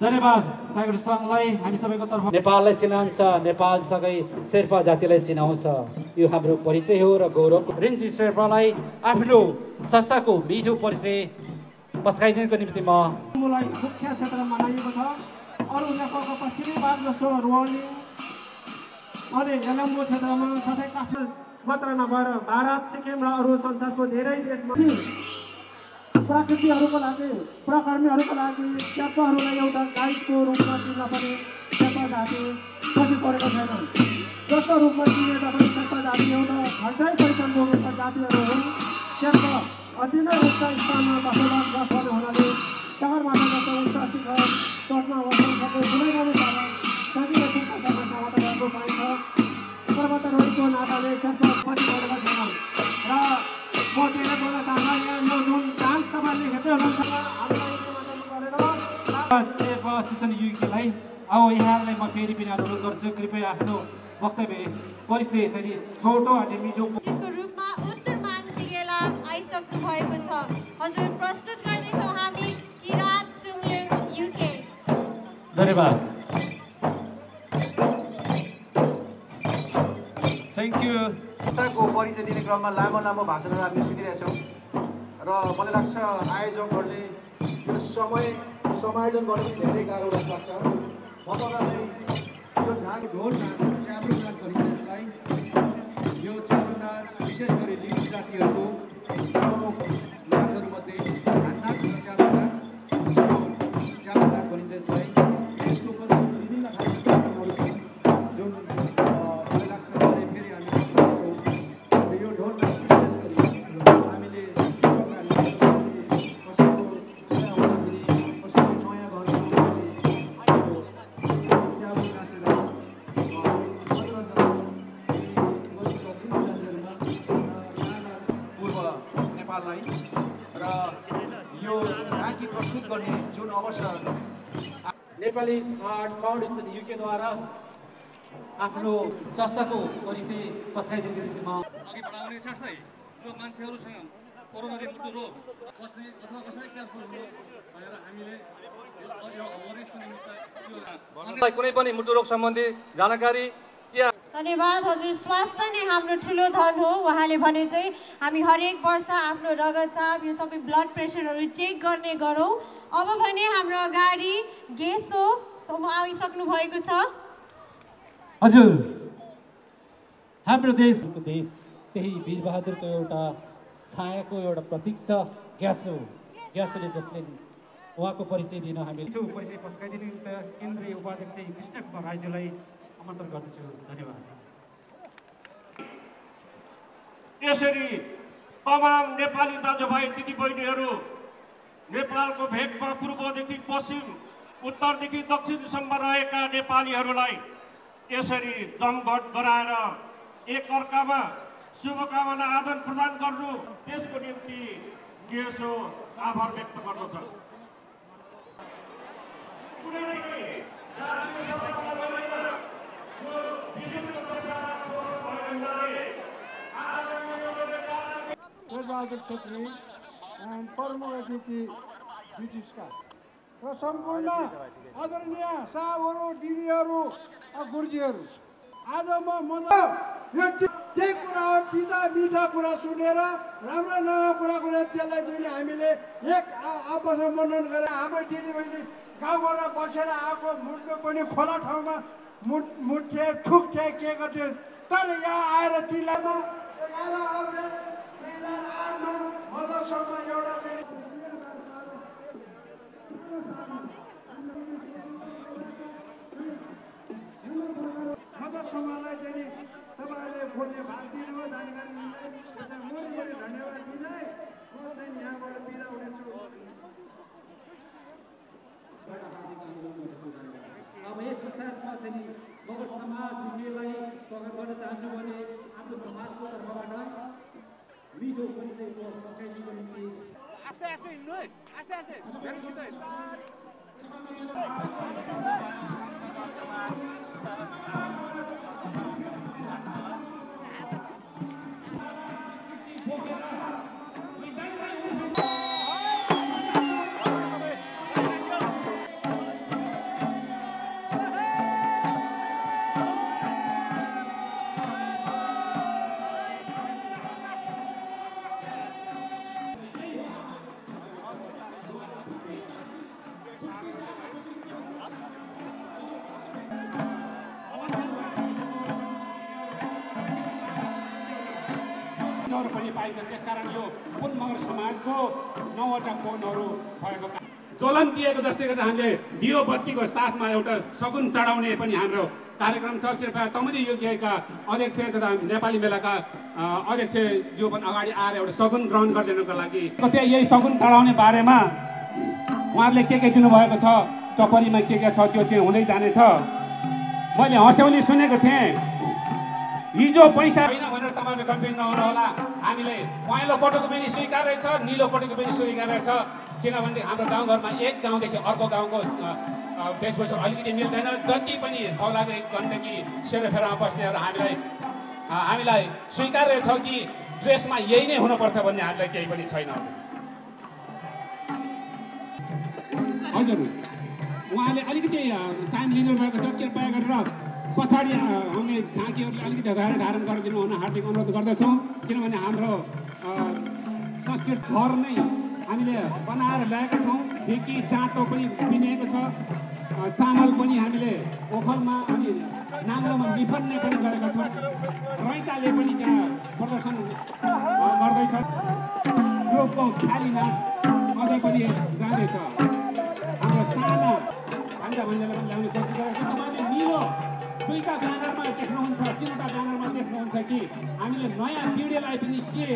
धन्यवाद टाइगर सङ्घलाई हामी सबैको तर्फ नेपाललाई चिनाउँछ, नेपालसँगै शेर्पा जातिलाई चिनाउँछ। यो हाम्रो परिचय हो र गौरव। रिन्ची शेर्पालाई आफ्नो संस्थाको मिठो परिचय पस्काइदिनुको निम्ति मलाई मुख्य क्षेत्रमा मनाइएको छ। अरू नेपालको पश्चिमी भाग जस्तो रोलिङ अनि हेलम्बु क्षेत्रमा साथै काठमाडौँ मात्र नभएर भारत, सिक्किम र अरू संसारको धेरै देशमा प्रकृतिहरूको लागि, प्रकर्मीहरूको लागि शेर्पाहरूलाई एउटा गाइडको रूपमा चिन्न पनि शेर्पा जाति पछि परेको छैन। जस्तो रूपमा चिने तापनि शेर्पा जाति एउटा हल्कै पहिचानको रूपमा जातिहरू हुन्। शेर्पा अति नै उच्च स्थानमा बसोबास गर्छन् हुनाले सहरबाट जस्तो उच्च शिखर चढ्न बस्न सक्ने कुनै पनि कारण सजिलै पुग्न सक्ने क्षमता रहेको पाइन्छ। पर्वतारोहीको नाताले शेर्पा पछि परेको छैन। र म धेरै बोल्न चाहन्न। यो जुन डान्स तपाईँले हेर्दै हुनुहुन्छ शेर्पा एसोसिएसन युकेलाई अब यहाँलाई म फेरि पनि अनुरोध गर्छु, कृपया आफ्नो वक्तव्य परिचय चाहिँ छोटो अनि मिठो रूपमा उत्तर मान्दिगेला आइसक्नु भएको छ। हजुर प्रस्तुत गर्दैछौँ हामी किरात चुङलुङ युके। धन्यवाद। Thank you. संस्थाको परिचय दिने क्रममा लामो लामो भाषणहरू हामीले सुनिरहेछौँ र मलाई लाग्छ आयोजकहरूले यो समायोजन गर्न धेरै गाह्रो लाग्छ। म तपाईँलाई यो झाँक ढोल नाच, च्याब्रुङ नाच भनिन्छ यसलाई। यो च्याब्रुङ नाच विशेष गरी लिम्बू जातिहरूको प्रमुख नाचहरूमध्ये नाच र च्याब्रुङ नाच। यो च्याब्रुङ नाच भनिन्छ यसलाई। यसको पनि विभिन्न खालका कार्यक्रमहरू छन् जुन मलाई लाग्छ फेरि हामी नाच्नेछौँ। यो ढोल नाच विशेष गरी हामीले कसैको नयाँ घर च्याब्रुङ नाचेर पूर्व नेपाललाई र यो झाँकी प्रस्तुत गर्ने जुन अवसर नेपाली आर्ट फाउन्डेसन युकेद्वारा आफ्नो संस्थाको परिचय पस्काइदिनुको निम्ति म अघि बढाउने साथै जो मान्छेहरूसँग कोरोनाले मृत्यु रोग बस्ने अथवा कसैले केयरफुल हुनु भनेर हामीले यो अवेरनेसको निमित्त कुनै पनि मृत्यु रोग सम्बन्धी जानकारी धन्यवाद हजुर। स्वास्थ्य नै हाम्रो ठुलो धन हो उहाँले भने चाहिँ हामी हरेक वर्ष आफ्नो रगतचाप यो सबै ब्लड प्रेसरहरू चेक गर्ने गरौँ। अब भने हाम्रो अगाडि गेसो आइसक्नु भएको छ। हजुर हाम्रो देशको देश त्यही वीरबहादुरको एउटा छायाको एउटा प्रतीक छ ग्यासो। ग्यासोले जसले उहाँको परिचय दिन हामी परिचय पस्काइदिने केन्द्रीय उपाध्यक्ष कृष्ण कुमार राईज्यूलाई आमन्त्रण गर्दछु। धन्यवाद। यसरी तमाम नेपाली दाजुभाइ दिदीबहिनीहरू नेपालको भेगमा पूर्वदेखि पश्चिम उत्तरदेखि दक्षिणसम्म रहेका नेपालीहरूलाई यसरी जमघट गराएर एकअर्कामा शुभकामना आदान प्रदान गर्नु त्यसको निम्ति गेसो आभार व्यक्त गर्दछ। वीरबहादुर छेत्री एन्ड प्रमुख अतिथि ब्रिटिसका र सम्पूर्ण आदरणीय साहबहरू दिदीहरू गुरुजीहरू, आज म त्यही कुराहरू चिता मिठा कुरा सुनेर राम्रो नराम्रो कुरा गरेर त्यसलाई चाहिँ हामीले एक आपसमा मनन गरेर हाम्रो दिदीबहिनी गाउँबाट बसेर आएको मुट्नु पनि खोला ठाउँमा मुट्थे ठुक्थे के गर्थे, तर यहाँ आएर तिलामा 11 अप्रिल 2008मा मदरसम्म एउटा चाहिँ मदरसम्मलाई चाहिँ तपाईँहरूले बोल्ने भाग दिनुभयो, जानकारी दिनुलाई त्यसलाई मोरी धन्यवाद दिँदै म चाहिँ यहाँबाट बिदा हुनेछु। अब यसको साथमा चाहिँ मगर समाजलाई स्वागत गर्न चाहन्छु भने आफ्नो समाजको तर्फबाट मिठो परिचयको पकाइदिनको निम्ति आस्ते आस्ते हिँड्नु है, आस्ते आस्ते धेरै छिटो पनि पाइन्छ। त्यसकारण यो पुन मगर समाजको 9वटा कोणहरू भएको ज्वलन दिएको जस्तै गर्दा हामीले दियो बत्तीको साथमा एउटा सगुन चढाउने पनि हाम्रो कार्यक्रम छ। कृपया तमुदी योग्यका अध्यक्ष तथा नेपाली मेलाका अध्यक्षज्यू पनि अगाडि आएर एउटा सगुन ग्रहण गरिदिनुको लागि त्यहाँ यही सगुन चढाउने बारेमा उहाँहरूले के दिनुभएको छ, चपरीमा के छ त्यो चाहिँ हुँदै जानेछ। मैले हँस्याउने सुनेको थिएँ, हिजो पैसा होइन भनेर तपाईँले कन्फ्युज नहुनु होला। हामीले पहेँलो पटोको पनि स्वीकार रहेछ, निलो पटोको पनि स्वीकार रहेछ। किनभने हाम्रो गाउँघरमा एक गाउँदेखि अर्को गाउँको वेशभूषा अलिकति मिल्दैन। जति पनि औलाग्री गण्डकी सेरोफेरोमा बस्नेहरू हामीलाई स्वीकार रहेछ कि ड्रेसमा यही नै हुनुपर्छ भन्ने हामीलाई केही पनि छैन। हजुर उहाँले अलिकति टाइम लिनुभएको छ, कृपया गरेर पछाडि आउने झाँकीहरूले अलिकति धेरै धारण गरिदिनु हुन हार्दिक अनुरोध गर्दछौँ। किनभने हाम्रो संस्कृत घर नै हामीले बनाएर ल्याएका छौँ। ढिकी जाँतो पनि पिनेको छ, चामल पनि हामीले ओखलमा अनि नाङ्लोमा निफन्ने पनि गरेका छौँ। रैताले पनि त्यहाँ प्रदर्शन गर्दैछ। ग्रुपको ख्याली नाच अझै पनि जाँदैछ। हाम्रो साना भान्जा भान्जाले पनि ल्याउने कोसिस गरेको छ। तपाईँले निलो 2टा ब्यानरमा देख्नुहुन्छ, 3वटा ब्यानरमा देख्नुहुन्छ कि हामीले नयाँ पिँढीलाई पनि के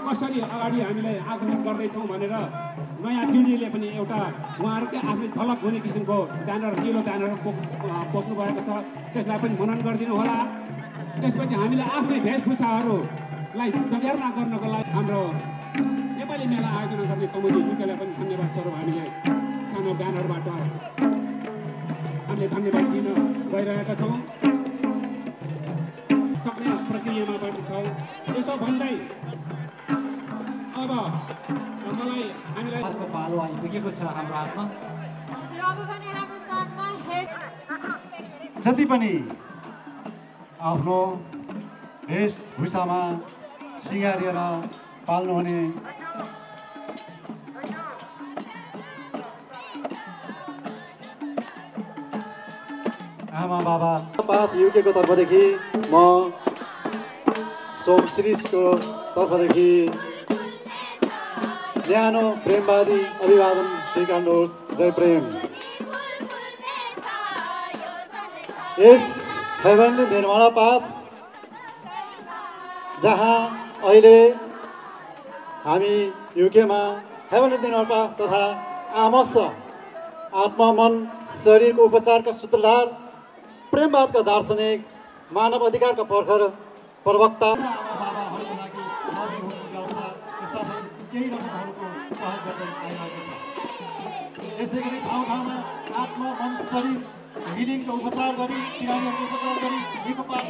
कसरी अगाडि हामीले आगमन गर्दैछौँ भनेर नयाँ पिँढीले पनि एउटा उहाँहरूकै आफै झलक हुने किसिमको ब्यानर, निलो ब्यानर बोक्नु भएको छ। त्यसलाई पनि मनन गरिदिनु होला। त्यसपछि हामीले आफ्नै वेशभूषाहरूलाई जगेर्ना गर्नको लागि हाम्रो नेपाली मेला आयोजना गर्ने कमिटी जुकेलाई पनि धन्यवाद स्वरूप हामीले सानो ब्यानरबाट हामीले धन्यवाद दिन गइरहेका छौँ। सक्ने प्रक्रियामा पनि छौँ। यसो भन्दै अब मलाई हामीलाई पालो आइपुगेको छ हाम्रो हातमा। अब भने हाम्रो साथमा जति पनि आफ्नो वेशभूषामा सिँगारिएर पाल्नुहुने आमा बाबा पात युकेको तर्फदेखि म सोम श्रीको तर्फदेखि न्यानो प्रेमवादी अभिवादन स्वीकार्नुहोस्। जय प्रेम। यस हेभेनली निर्माणा पाथ जहाँ अहिले हामी युकेमा हेभेनली निर्माण पाथ तथा आमस आत्मा मन शरीरको उपचारका सूत्रधार प्रेमवादका दार्शनिक मानव अधिकारका प्रखर प्रवक्ता केही रकमहरूको सहयोग गर्दै आइरहेको छ। यसै गरी ठाउँ ठाउँमा आत्मा मन शरीर हिलिङको उपचार गरी बिरामीहरूको उपचार गरी निकोपाल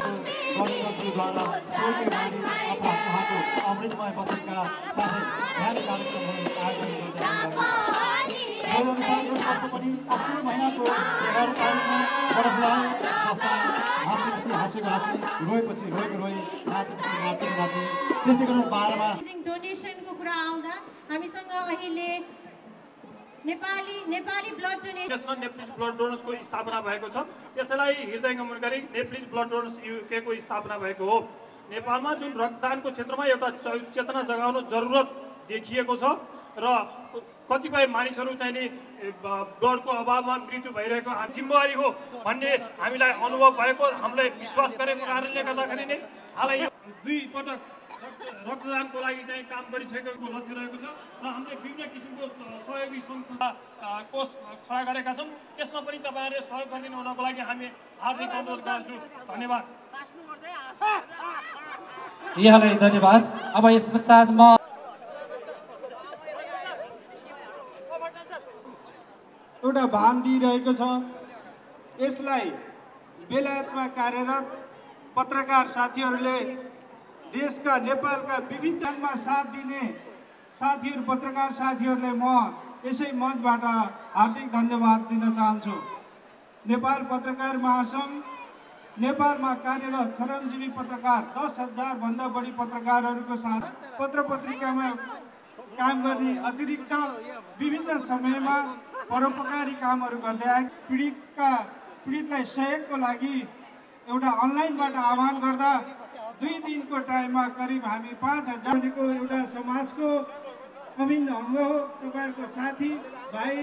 गणेशद्वारा सोही बानी अर्थात् उहाँको अमृतमय वचनका साथै ध्यान कार्यक्रमहरू आयोजन गर्दै आइरहेको छ। पनि अक्टोबर महिनाको 11 तारिकमा बटरफ्लाई जस्ता हाँसेको रोएपछि रोई नाचेपछि नाचे त्यसै गरी 12 मा डोनेसनको कुरा आउँदा हामीसँग अहिले Nepali blood donation Nepalese blood डोनर्सको स्थापना भएको छ। त्यसैलाई हृदयङ्गम गरी नेप्लिज ब्लड डोनर्स युकेको स्थापना भएको हो। नेपालमा जुन रक्तदानको क्षेत्रमा एउटा चेतना जगाउनु जरुरत देखिएको छ र कतिपय मानिसहरू चाहिँ नि ब्लडको अभावमा मृत्यु भइरहेको हामी जिम्मेवारी हो भन्ने हामीलाई अनुभव भएको, हामीले विश्वास गरेको कारणले गर्दाखेरि नै हालै 2 पटक रक्तदानको लागि चाहिँ काम गरिसकेको लक्ष्य रहेको छ र हामीले विभिन्न किसिमको सहयोगी संस्था कोष खडा गरेका छौँ। त्यसमा पनि तपाईँहरूले सहयोग गरिदिनु हुनको लागि हामी हार्दिक अनुरोध गर्छु। धन्यवाद। यहाँलाई धन्यवाद। अब यस पश्चात म एउटा भान दिइरहेको छ। यसलाई बेलायतमा कार्यरत पत्रकार साथीहरूले देशका नेपालका विभिन्नमा साथ दिने साथीहरू पत्रकार साथीहरूलाई म यसै मञ्चबाट हार्दिक धन्यवाद दिन चाहन्छु। नेपाल पत्रकार महासङ्घ नेपालमा कार्यरत श्रमजीवी पत्रकार 10,000 भन्दा बढी पत्रकारहरूको साथ पत्र पत्रिकामा काम गर्ने अतिरिक्त विभिन्न समयमा परोपकारी कामहरू गर्दै आए। पीडितलाई सहयोगको लागि एउटा अनलाइनबाट आह्वान गर्दा 2 दिनको टाइममा करिब हामी 5,000 को एउटा समाजको अभिन्न अङ्ग हो। तपाईँहरूको साथी भाइ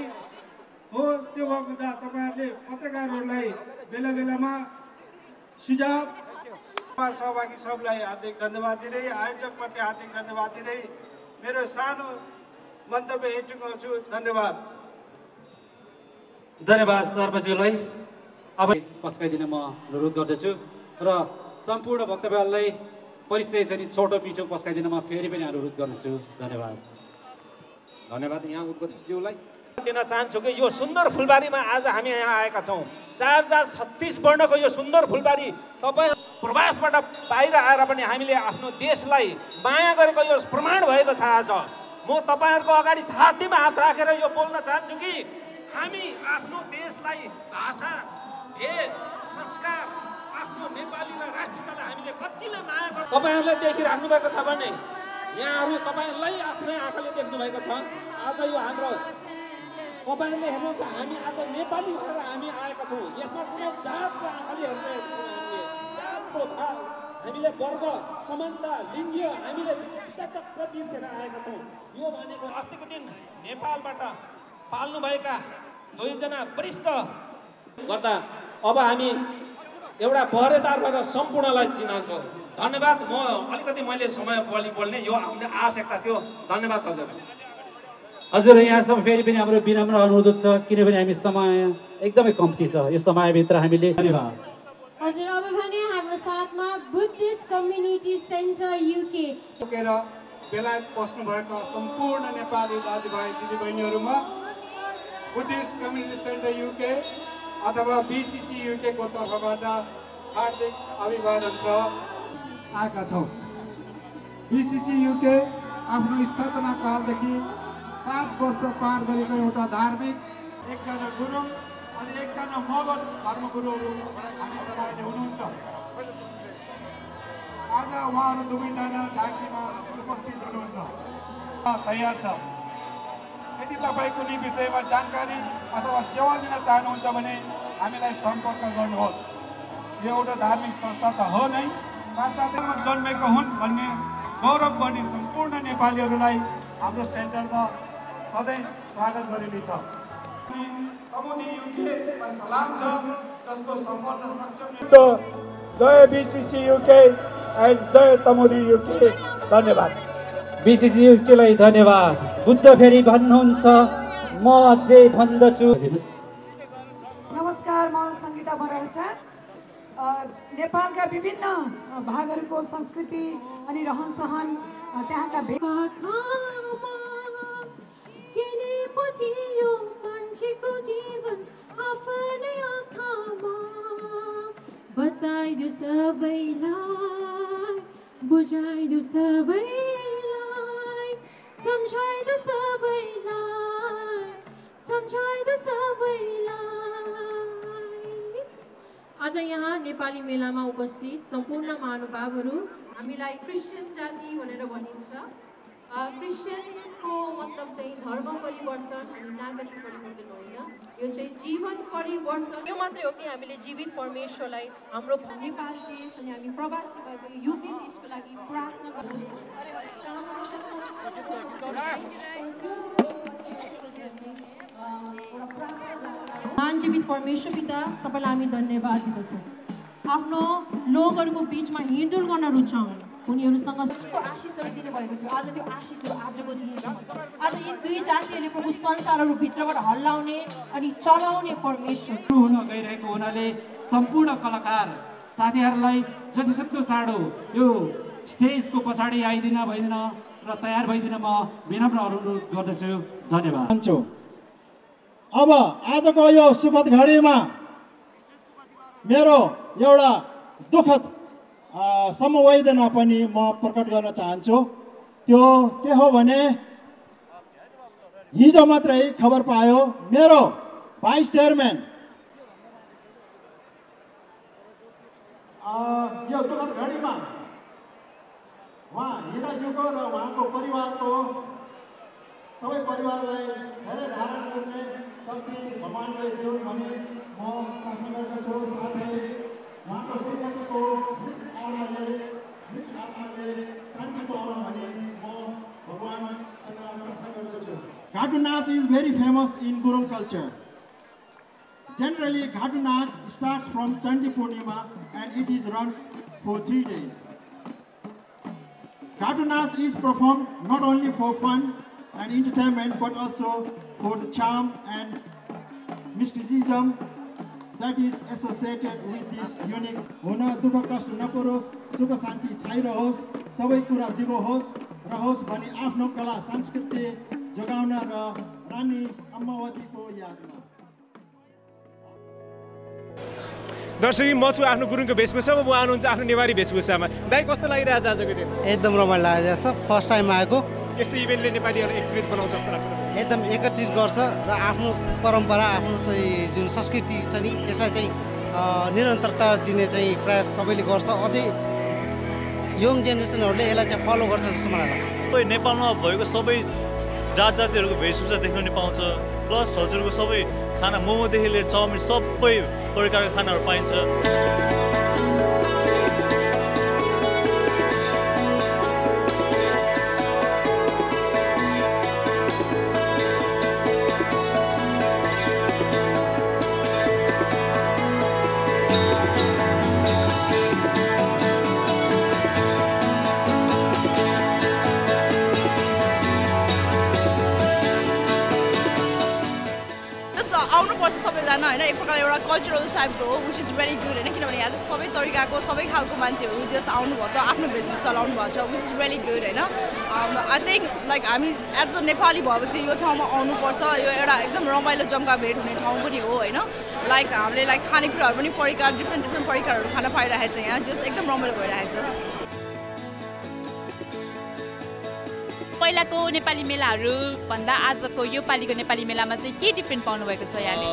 हो। त्यो भएको हुँदा तपाईँहरूले पत्रकारहरूलाई बेला बेलामा सुझाव सहभागी सबलाई हार्दिक धन्यवाद दिँदै आयोजकप्रति हार्दिक धन्यवाद दिँदै मेरो सानो मन्तव्य यही टुङ्गाउँछु। धन्यवाद। धन्यवाद सर्वज्यूलाई। अब पस्काइदिन म अनुरोध गर्दछु र सम्पूर्ण वक्तव्यलाई परिचय चाहिँ छोटो मिठो पस्काइदिन म फेरि पनि अनुरोध गर्दछु। धन्यवाद। धन्यवाद यहाँ उद्घोषज्यूलाई दिन चाहन्छु कि यो सुन्दर फुलबारीमा आज हामी यहाँ आएका छौँ। 4036 वर्णको यो सुन्दर फुलबारी तपाईँ प्रवासबाट बाहिर आएर पनि हामीले आफ्नो देशलाई माया गरेको यो प्रमाण भएको छ। आज म तपाईँहरूको अगाडि छातीमा हात राखेर यो बोल्न चाहन्छु कि हामी आफ्नो देशलाई भाषा भेष संस्कार आफ्नो नेपाली र राष्ट्रियतालाई हामीले कतिले माया गर्छ। तपाईँहरूले देखिराख्नु भएको छ भने यहाँहरू तपाईँहरूलाई आफ्नै आँखाले देख्नु भएको छ। आज यो हाम्रो तपाईँहरूले हेर्नुहुन्छ हामी आज नेपाली भएर हामी आएका छौँ। यसमा कुनै जातको आँखाले हेर्नु हामीले जातको भाव हामीले वर्ग समानता लिङ्गीय हामीले चटक्क बिर्सेर आएका छौँ। यो भनेको अस्तिको दिन नेपालबाट पाल्नुभएका 2 जना वरिष्ठ गर्दा अब हामी एउटा पहरेदार भएर सम्पूर्णलाई चिनाउँछौँ। धन्यवाद। म अलिकति मैले समय बोल्ने यो आफ्नो आवश्यकता थियो। धन्यवाद हजुर। हजुर यहाँसम्म फेरि पनि हाम्रो विनम्र अनुरोध छ किनभने हामी समय एकदमै कम्ती छ। यो समयभित्र हामीले धन्यवाद। हजुर अब भने हाम्रो साथमा बुद्धिस्ट कम्युनिटी सेन्टर युके बेलायत बस्नुभएका सम्पूर्ण नेपाली दाजुभाइ दिदीबहिनीहरूमा बुद्धिस्ट कम्युनिटी सेन्टर युके अथवा BCC युके को तर्फबाट हार्दिक अभिवादन छ। आएका छौँ। BCC युके आफ्नो स्थापना कालदेखि 7 वर्ष पार गरेको एउटा धार्मिक एकजना गुरुङ अनि एकजना मगन धर्मगुरुहरू हामी सबैले हुनुहुन्छ। आज उहाँहरू दुवैजना झाँकीमा उपस्थित हुनुहुन्छ तयार छ। यदि तपाईँ कुनै विषयमा जानकारी अथवा सेवा लिन चाहनुहुन्छ भने हामीलाई सम्पर्क गर्नुहोस्। यो एउटा धार्मिक संस्था त हो नै, साथसाथै जन्मेका हुन् भन्ने गौरव गर्ने सम्पूर्ण नेपालीहरूलाई हाम्रो सेन्टरमा सधैँ स्वागत गरिनेछ। तमुदी युकेलाई सलाम छ, जसको सफल र सक्षम जय बीसीसी युके एन्ड जय तमुदी युके। धन्यवाद। बीसीसी युकेलाई धन्यवाद। बुद्ध फेरि भन्नुहुन्छ म अझै भन्दछु। नमस्कार, म सङ्गीता बराइटा। नेपालका विभिन्न भागहरूको संस्कृति अनि रहन सहन त्यहाँका मान्छेको जीवन आफ्नै आँखामा बताइदियो सबैलाई, बुझाइदियो सबैलाई, सम्झाइदियो सबैलाई, सम्झाइदियो सबैलाई। आज यहाँ नेपाली मेलामा उपस्थित सम्पूर्ण महानुभावहरू, हामीलाई क्रिस्चियन जाति भनेर भनिन्छ। क्रिस्चियनको मतलब चाहिँ धर्म परिवर्तन अनि नागरिक परिवर्तन होइन, यो चाहिँ जीवन परिवर्तन। यो मात्रै हो कि हामीले जीवित परमेश्वरलाई हाम्रो नेपाल देश अनि हामी प्रवासी भएको युके देशको लागि प्रार्थना गर्छौँ। महान जीवित परमेश्वर पिता, तपाईँलाई हामी धन्यवाद दिँदछौँ। आफ्नो लोकहरूको बिचमा हिँडडुल गर्न रुचाउँ, उनीहरूसँग जस्तो आशिषहरू दिनुभएको थियो। आज त्यो आशिषहरू आजको दिनमा छ। आज यी दुई जातिहरूले प्रभु संसारहरू भित्रबाट हल्लाउने अनि चलाउने परमेश्वर हुन गइरहेको हुनाले सम्पूर्ण कलाकार साथीहरूलाई जतिसक्दो चाँडो यो स्टेजको पछाडि आइदिन भइदिन र तयार भइदिन म विनम्र अनुरोध गर्दछु। धन्यवाद। अब आजको यो सुखद घडीमा मेरो एउटा दुःखद समवेदना पनि म प्रकट गर्न चाहन्छु। त्यो के हो भने हिजो मात्रै खबर पायो मेरो भाइस चेयरम्यान यो दुःखद घडीमा उहाँ हिराज्यूको र उहाँको परिवारको सबै परिवारलाई धेरै धारण गर्ने शक्ति भगवानले दिउन् भनी म प्रार्थना गर्दछु। साथै उहाँको श्रीमतीको आत्माले शान्ति पाउन् भनी म भगवानसँग प्रार्थना गर्दछु। Ghatu Nach is very famous in Gurung culture. Generally, Ghatu Nach starts from Chandi Purnima and it is runs for 3 days. Ghatu Nach is performed not only for fun and entertainment but also for the charm and mysticism that is associated with this unique. हुन दुःख कष्ट नपरोस्, सुख शान्ति छाइरहोस्, सबै कुरा दिगो होस् रहोस् भनी आफ्नो कला संस्कृति जोगाउन र रानी अम्मावतीको यादमा। दर्शक म छु आफ्नो गुरुङको वेशभूषामा, म आउनुहुन्छ आफ्नो नेवारी वेशभूषामा। दाइ कस्तो लागिरहेछ आजको दिन? एकदम रमाइलो लागिरहेछ। फर्स्ट टाइम आएको। यस्तो इभेन्टले नेपालीहरू एकत्रित बनाउँछ जस्तो लाग्छ? एकदम एकत्रित गर्छ र आफ्नो परम्परा आफ्नो चाहिँ जुन संस्कृति छ नि त्यसलाई चाहिँ निरन्तरता दिने चाहिँ प्रयास सबैले गर्छ। अझै यङ जेनेरेसनहरूले यसलाई चाहिँ फलो गर्छ जस्तो मलाई लाग्छ। नेपालमा भएको सबै जात जातिहरूको वेशभूषा देख्न नि पाउँछ, प्लस हजुरको सबै खाना मोमोदेखि लिएर चाउमिन सबै प्रकारको खानाहरू पाइन्छ। होइन एक प्रकार एउटा कल्चरल टाइपको हो विच इज भेरी गुड होइन, किनभने यहाँ चाहिँ सबै तरिकाको सबै खालको मान्छेहरू जस आउनुभएको छ, आफ्नो वेशभूषा लाउनु भएको छ विच इज भेरी गुड होइन। आई थिङ्क लाइक हामी एज अ नेपाली भएपछि यो ठाउँमा आउनुपर्छ। यो एउटा एकदम रमाइलो जम्का भेट हुने ठाउँ पनि हो होइन। लाइक हामीले लाइक खानेकुराहरू पनि परिकार डिफ्रेन्ट परिकारहरू खान पाइरहेको छ यहाँ, जस एकदम रमाइलो भइरहेको छ। पहिलाको नेपाली मेलाहरू भन्दा आजको यो पालिको नेपाली मेलामा चाहिँ के डिफ्रेन्ट पाउनु भएको छ यहाँले?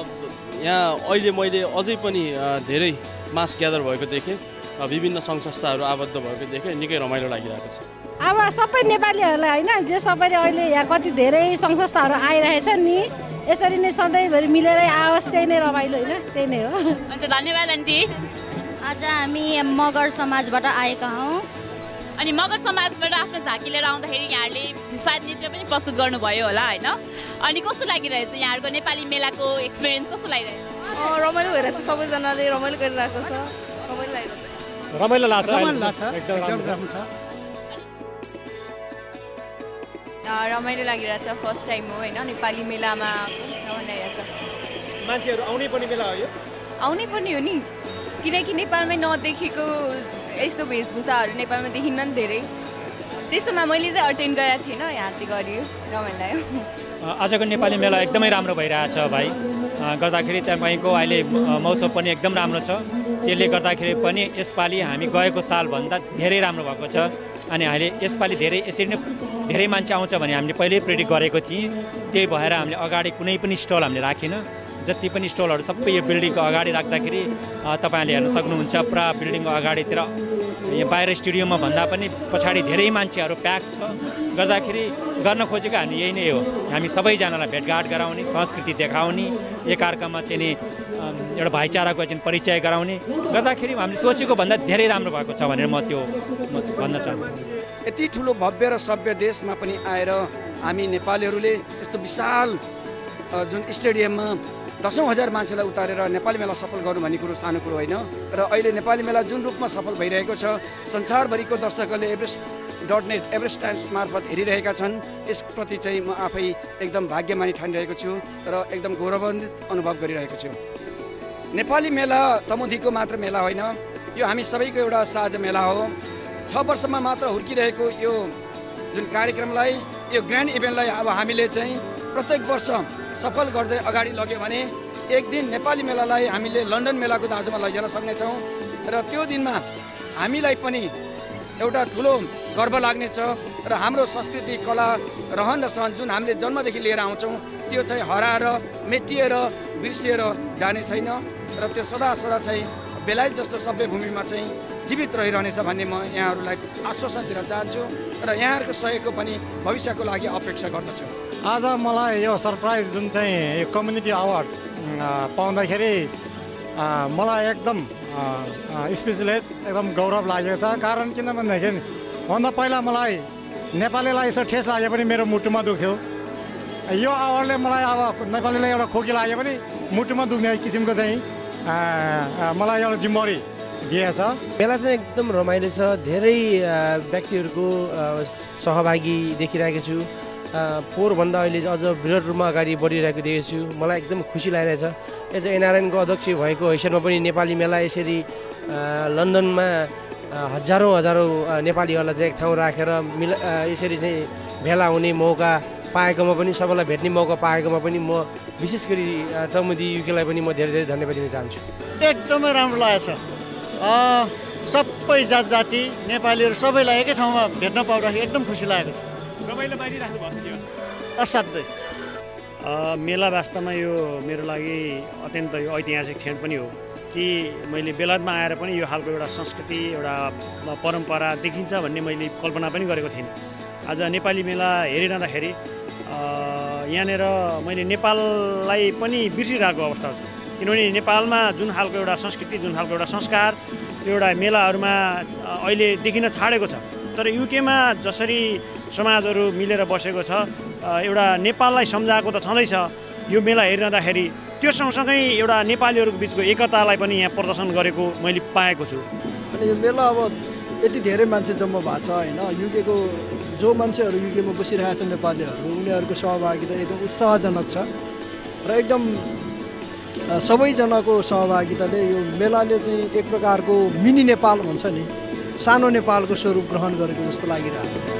यहाँ अहिले मैले अझै पनि धेरै मास ग्यादर भएको देखेँ विभिन्न सङ्घ संस्थाहरू आबद्ध भएको देखेँ निकै रमाइलो लागिरहेको छ। अब सबै नेपालीहरूलाई होइन जे सबैले अहिले यहाँ कति धेरै सङ्घ संस्थाहरू आइरहेछ नि यसरी नै सधैँभरि मिलेरै आओस् त्यही नै रमाइलो होइन त्यही नै हो। हुन्छ धन्यवाद आन्टी। आज हामी मगर समाजबाट आएका हौँ। अनि मगर समाजबाट आफ्नो झाँकी लिएर आउँदाखेरि यहाँहरूले सायद नृत्य पनि प्रस्तुत गर्नुभयो होला होइन अनि कस्तो लागिरहेछ यहाँहरूको नेपाली मेलाको एक्सपिरियन्स कस्तो लागिरहेछ? रमाइलो भइरहेछ सबैजनाले रमाइलो गरिरहेको छ रमाइलो लागिरहेछ। रमाइलो लाग्छ एकदम राम्रो छ। रमाइलो लागिरहेछ फर्स्ट टाइम हो होइन नेपाली मेलामा रमाइलो लागिरहेछ। मान्छेहरू आउनै पर्ने बेला हो यो? आउनै पर्ने हो नि किनकि नेपालमै नदेखेको यस्तो वेशभूषाहरू नेपालमा देखिन्न नि धेरै त्यसोमा मैले चाहिँ अटेन्ड गरेको थिएन यहाँ चाहिँ गरियो रमाइलो लाग्यो। आजको नेपाली मेला एकदमै राम्रो भइरहेछ भाइ गर्दाखेरि तपाईँको अहिले मौसम पनि एकदम राम्रो छ त्यसले गर्दाखेरि पनि यसपालि हामी गएको सालभन्दा धेरै राम्रो भएको छ अनि अहिले यसपालि धेरै यसरी नै धेरै मान्छे आउँछ भने हामीले पहिल्यै प्रेडिक्ट गरेको थियौँ त्यही भएर हामीले अगाडि कुनै पनि स्टल हामीले राखेन जति पनि स्टलहरू सबै यो बिल्डिङको अगाडि राख्दाखेरि तपाईँहरूले हेर्न सक्नुहुन्छ पुरा बिल्डिङको अगाडितिर यहाँ बाहिर स्टेडियममा भन्दा पनि पछाडि धेरै मान्छेहरू प्याक छ गर्दाखेरि गर्न खोजेको हामी यही नै हो हामी सबैजनालाई भेटघाट गराउने संस्कृति देखाउने एकअर्कामा चाहिँ नि एउटा भाइचाराको चाहिँ परिचय गराउने गर्दाखेरि हामीले सोचेको भन्दा धेरै राम्रो भएको छ भनेर म त्यो भन्न चाहन्छु। यति ठुलो भव्य र सभ्य देशमा पनि आएर हामी नेपालीहरूले यस्तो विशाल जुन स्टेडियममा दशौं हजार मान्छेलाई उतारेर नेपाली मेला सफल गर्नु भन्ने कुरो सानो कुरो होइन र अहिले नेपाली मेला जुन रूपमा सफल भइरहेको छ संसारभरिको दर्शकहरूले एभरेस्ट.net एभरेस्ट टाइम्स मार्फत हेरिरहेका छन् यसप्रति चाहिँ म आफै एकदम भाग्यमानी ठानिरहेको छु र एकदम गौरवान्वित अनुभव गरिरहेको छु। नेपाली मेला तमुदीको मात्र मेला होइन यो हामी सबैको एउटा साझा मेला हो 6 वर्षमा मात्र हुर्किरहेको यो जुन कार्यक्रमलाई यो ग्रान्ड इभेन्टलाई अब हामीले चाहिँ प्रत्येक वर्ष सफल गर्दै अगाडि लग्यो भने एक दिन नेपाली मेलालाई हामीले लन्डन मेलाको दाँजोमा लैजान सक्नेछौँ र त्यो दिनमा हामीलाई पनि एउटा ठुलो गर्व लाग्नेछ र हाम्रो संस्कृति कला रहन र सहन जुन हामीले जन्मदेखि लिएर आउँछौँ त्यो चाहिँ हराएर मेटिएर बिर्सिएर जाने छैन र त्यो सदा सदा चाहिँ बेलायत जस्तो सभ्य भूमिमा चाहिँ जीवित रहिरहनेछ भन्ने म यहाँहरूलाई आश्वासन दिन चाहन्छु र यहाँहरूको सहयोगको पनि भविष्यको लागि अपेक्षा गर्दछु। आज मलाई यो सरप्राइज जुन चाहिँ यो कम्युनिटी अवार्ड पाउँदाखेरि मलाई एकदम स्पेसलाइज एकदम गौरव लागेको छ कारण किन भन्दाखेरि भन्दा पहिला मलाई नेपालीलाई यसो ठेस लागे पनि मेरो मुटुमा दुख्थ्यो यो अवार्डले मलाई अब नेपालीलाई एउटा खोकी लाग्यो भने मुटुमा दुख्ने किसिमको चाहिँ मलाई एउटा जिम्मेवारी दिएछ। मेला चाहिँ एकदम रमाइलो छ धेरै व्यक्तिहरूको सहभागी देखिरहेको छु पोहोरभन्दा अहिले अझ बृहत रूपमा अगाडि बढिरहेको देखेको छु मलाई एकदम खुसी लागिरहेछ। एज एनआरएनको अध्यक्ष भएको हैसियतमा पनि नेपाली मेला यसरी लन्डनमा हजारौँ नेपालीहरूलाई चाहिँ एक ठाउँ राखेर यसरी चाहिँ भेला हुने मौका पाएकोमा पनि सबैलाई भेट्ने मौका पाएकोमा पनि म विशेष गरी तमुदी युकेलाई पनि म धेरै धेरै धन्यवाद दिन चाहन्छु। एकदमै राम्रो लागेछ सबै जात जाति नेपालीहरू सबैलाई एकै ठाउँमा भेट्न पाउँदाखेरि एकदम खुसी लागेको छ। रमाइलो मानिराख्नु भएको छ असाध्यै मेला वास्तवमा यो मेरो लागि अत्यन्त यो ऐतिहासिक क्षण पनि हो कि मैले बेलायतमा आएर पनि यो खालको एउटा संस्कृति एउटा परम्परा देखिन्छ भन्ने मैले कल्पना पनि गरेको थिइनँ। आज नेपाली मेला हेरिरहँदाखेरि यहाँनिर मैले नेपाललाई पनि बिर्सिरहेको अवस्था छ किनभने नेपालमा जुन खालको एउटा संस्कृति जुन खालको एउटा संस्कार एउटा मेलाहरूमा अहिले देखिन छाडेको छ तर युकेमा जसरी समाजहरू मिलेर बसेको छ एउटा नेपाललाई सम्झाएको त छँदैछ यो मेला हेरिरहँदाखेरि त्यो सँगसँगै एउटा नेपालीहरूको बिचको एकतालाई पनि यहाँ प्रदर्शन गरेको मैले पाएको छु। अनि यो मेला अब यति धेरै मान्छे जम्मा भएको छ होइन युकेको जो मान्छेहरू युकेमा बसिरहेका छन् नेपालीहरू उनीहरूको सहभागिता एकदम उत्साहजनक छ र एकदम सबैजनाको सहभागिताले यो मेलाले चाहिँ एक प्रकारको मिनी नेपाल भन्छ नि सानो नेपालको स्वरूप ग्रहण गरेको जस्तो लागिरहेको छ।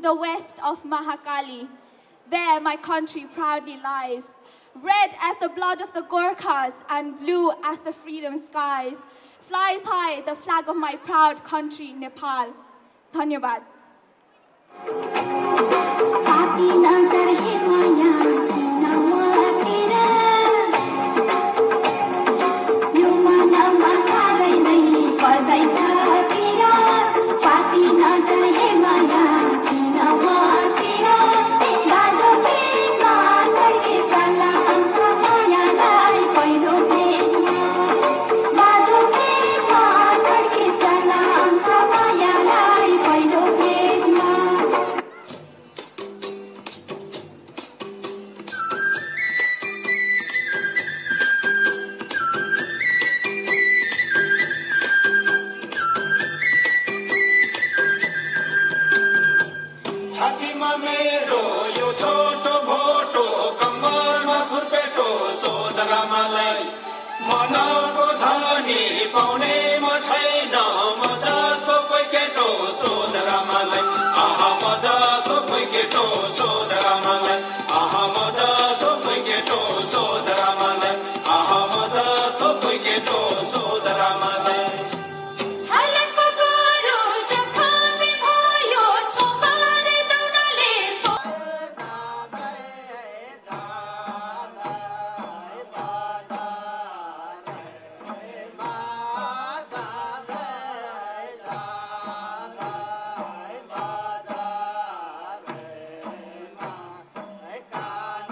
the west of Mahakali. There my country proudly lies, red as the blood of the Gorkhas and blue as the freedom skies. Flies high the flag of my proud country, Nepal. Dhanyabad. God.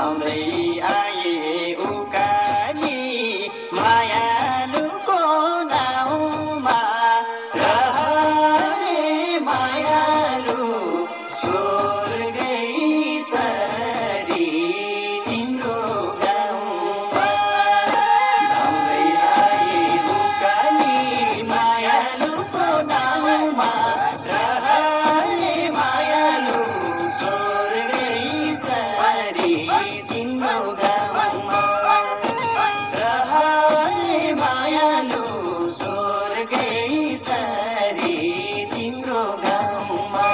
धाउँदै आए उकाली मायालुको नाउँमा रहने मायालु स्वर्गै sorry तिम्रो गाउँमा धाउँदै आए उकाली मायालुको नाउँमा रहने मायालु स्वर्गै सरी तिम्रो गाउँमा रहने मायालु स्वर्गै सरी तिम्रो गाउँमा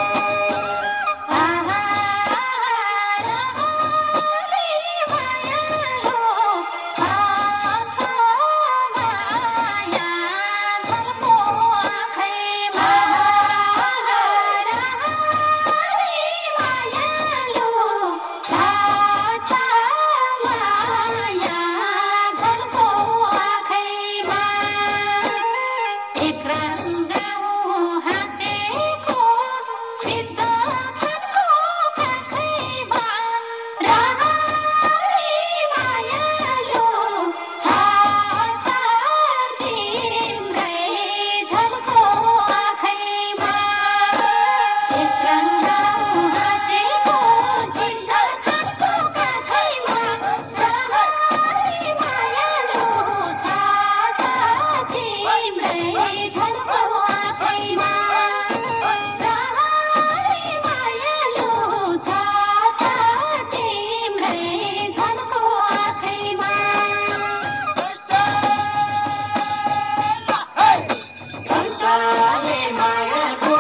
संसारले मायाको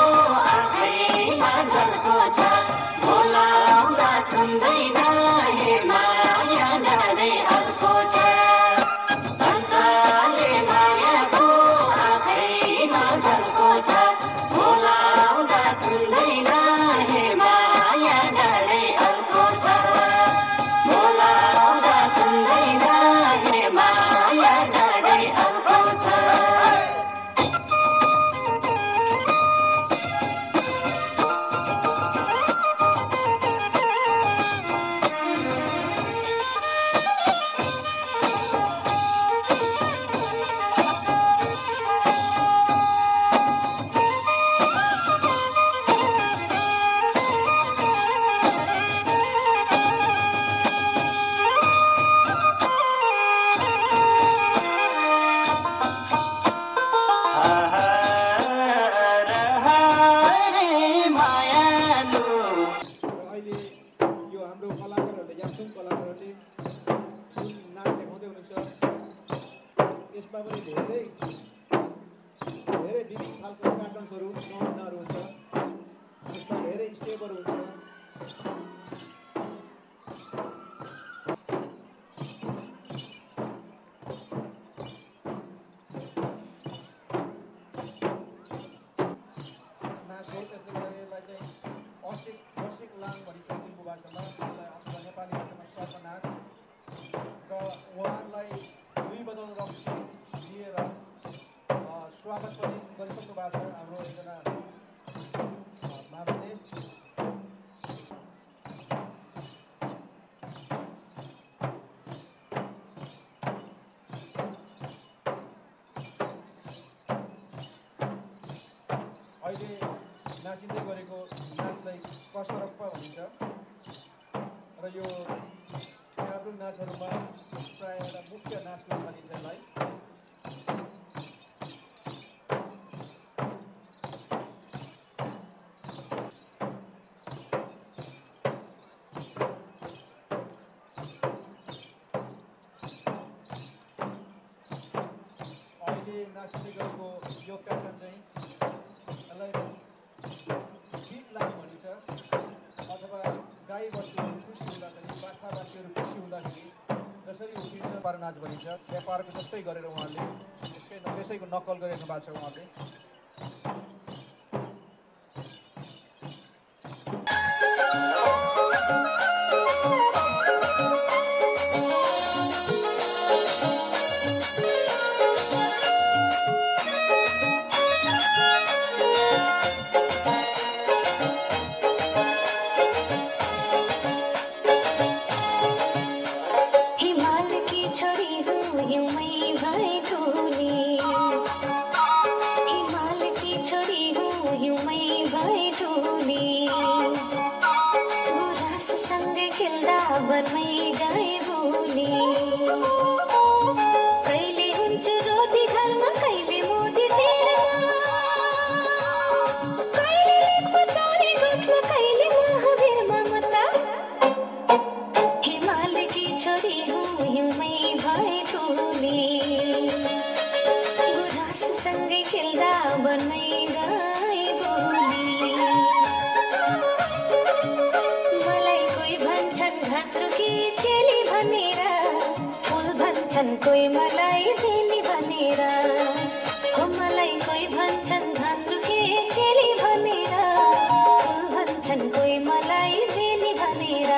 आँखैमा झल्को छ बोलाउँदा सुन्दैन हे माया डरै अर्को छ संसारले मायाको आँखैमा झल्को छ बोलाउँदा सुन्दैन हे माया डरै अर्को छ बोलाउँदा सुन्दैन हे माया डरै अर्को छ अहिले यो हाम्रो कलाकारहरूले याक्सुङ कलाकारहरूले जुन नाच देखाउँदै हुनुहुन्छ यसमा पनि धेरै विभिन्न खालको प्याटर्न्सहरू नमुनाहरू हुन्छ यसमा धेरै स्टेपहरू हुन्छ नाच हो त्यसले गर्दा यसलाई चाहिँ असिक लाङ भनिन्छ लिम्बू भाषामा अथवा नेपाली भाषामा सर्पनाच र उहाँहरूलाई 2 बदल रक्सी दिएर स्वागत पनि गरिसक्नु भएको छ हाम्रो एकजना मामाले अहिले नाचिँदै गरेको नाचलाई कसरप्पा भनिन्छ र यो काब्रुङ नाचहरूमा प्रायः एउटा मुख्य नाचको भनिन्छ यसलाई अहिले नाचिँदै गरेको यो प्याटर्न चाहिँ यसलाई गीत लाग भनिन्छ अथवा गाई बस्तुहरू खुसी हुँदाखेरि बाछा बाछीहरू खुसी हुँदाखेरि जसरी उठिन्छ पार नाच भनिन्छ छेपारको जस्तै गरेर उहाँले त्यसैको नक्कल गरिरहनु भएको छ उहाँले गए भोलि कहिले हुन्छु रोटी घरमा कहिले मोदी तेरमा कहिले लेखमा चोरी गोठमा कहिले महावीरमा म त हिमालकी छोरी हुँ हिउँमै भए ठुली गुराँससँगै खेल्दा बनमै गए भोलि मलाई कोही भन्छन् घात्रुकी चेली भनेर फुल भन्छन् कोही मलाई बेली भनेर हो मलाई कोही भन्छन् घात्रुकी चेली भनेर फुल भन्छन् कोही मलाई बेली भनेर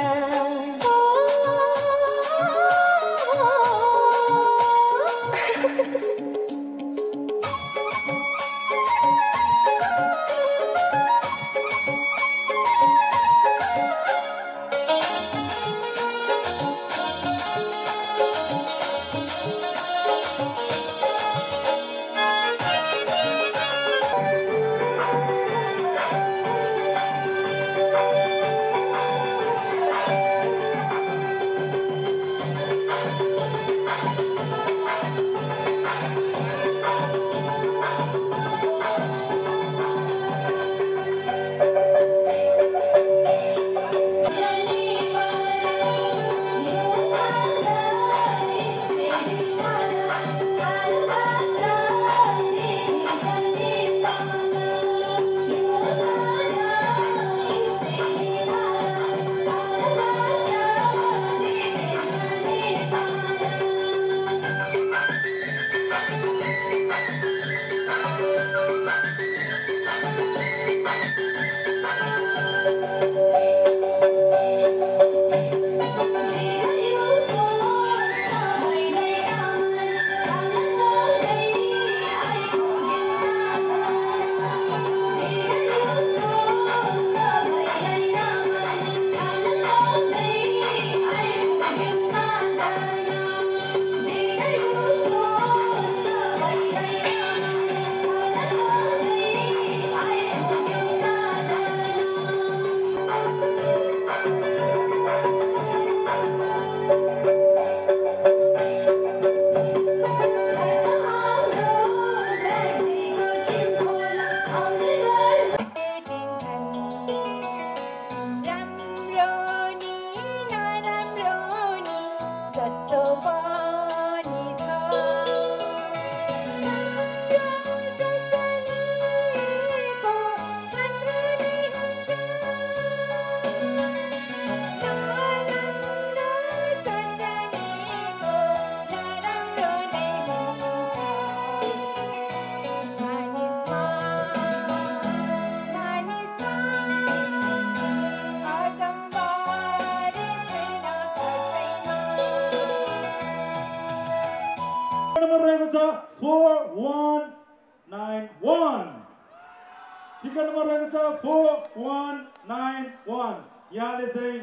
टिकट नम्बर रहेको छ 4191 यहाँले चाहिँ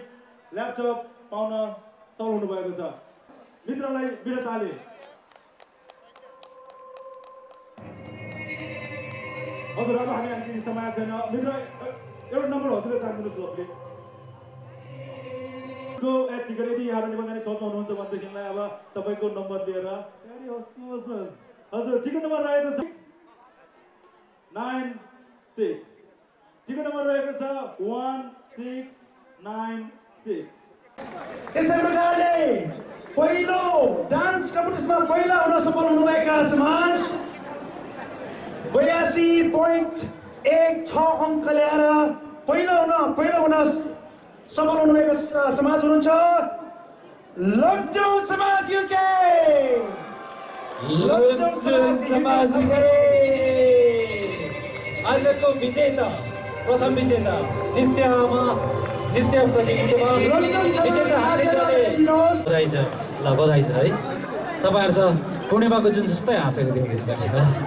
ल्यापटप पाउन सफल हुनु भएको छ मित्रलाई बिना ताली हजुर अब हामी अलिकति समय छैन मित्र एउटा नम्बर हजुरले तान्दिनुस् ल प्लिज को टिकट यदि यहाँ निबन्धन सोच्नु हुनुहुन्छ भनेदेखिलाई अब तपाईको नम्बर लिएर गाडी होस् हजुर टिकट नम्बर रहेको छ 96 टिकट नम्बर रहेको छ 1696 यसै प्रकारले पहिलो डान्स कम्पिटिसनमा पहिला हुन सफल हुनुभएका समाज 82.16 अङ्क ल्याएर पहिलो हुन सफल हुनुभएको समाज हुनुहुन्छ लमजुङ समाज युके आजको विजेता प्रथम विजेता नृत्य प्रतियोगितामा बधाई छ ल बधाई छ है तपाईहरु त पूर्णिमाको जुन जस्तै हाँसेको देखेको छु त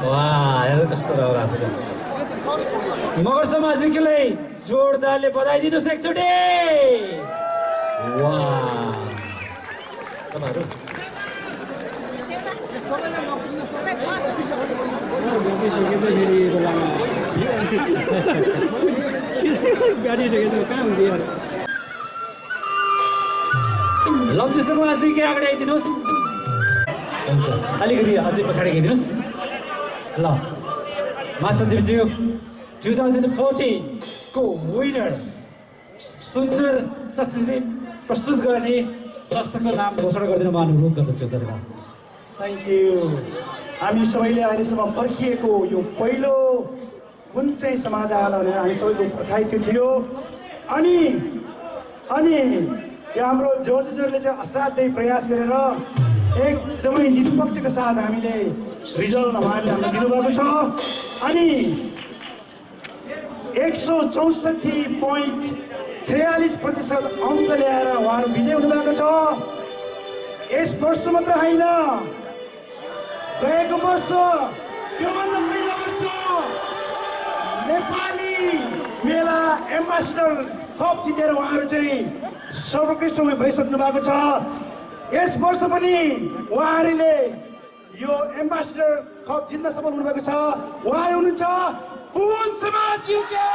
वाह हेर कस्तो राम्रो हाँसेको मगर समाजले जोरदारले बधाई दिनुस् एकचोटि वाह तपाईहरु लम्चु सुकुमारजी के अगाडि आइदिनुहोस्। हुन्छ अलिकति अझै पछाडि गइदिनुहोस्। ल मास्टरज्यू 2014 को विनर सुन्दर संस्कृति प्रस्तुत गर्ने संस्थाको नाम घोषणा गरिदिन म अनुरोध गर्दछु। धन्यवाद। Thank you. हामी सबैले अहिलेसम्म पर्खिएको यो पहिलो कुन चाहिँ समाज आला भनेर हामी सबैको पर्खाइएको थियो। अनि यो हाम्रो जजेसहरूले चाहिँ असाध्यै प्रयास गरेर एकदमै निष्पक्षको साथ हामीले रिजल्ट उहाँहरूले हामीलाई दिनुभएको छ। अनि 164.46% अङ्क ल्याएर उहाँहरू विजय हुनुभएको छ। यस वर्ष मात्र होइन, गएको वर्ष त्योभन्दा पहिलो वर्ष नेपाली मेला एम्बेसडर कप जितेर उहाँहरू चाहिँ सर्वोत्कृष्ट भइसक्नु भएको छ। यस वर्ष पनि उहाँहरूले यो एम्बेसडर कप जित्न सफल हुनुभएको छ। उहाँहरू हुनुहुन्छ कुन समाज युके।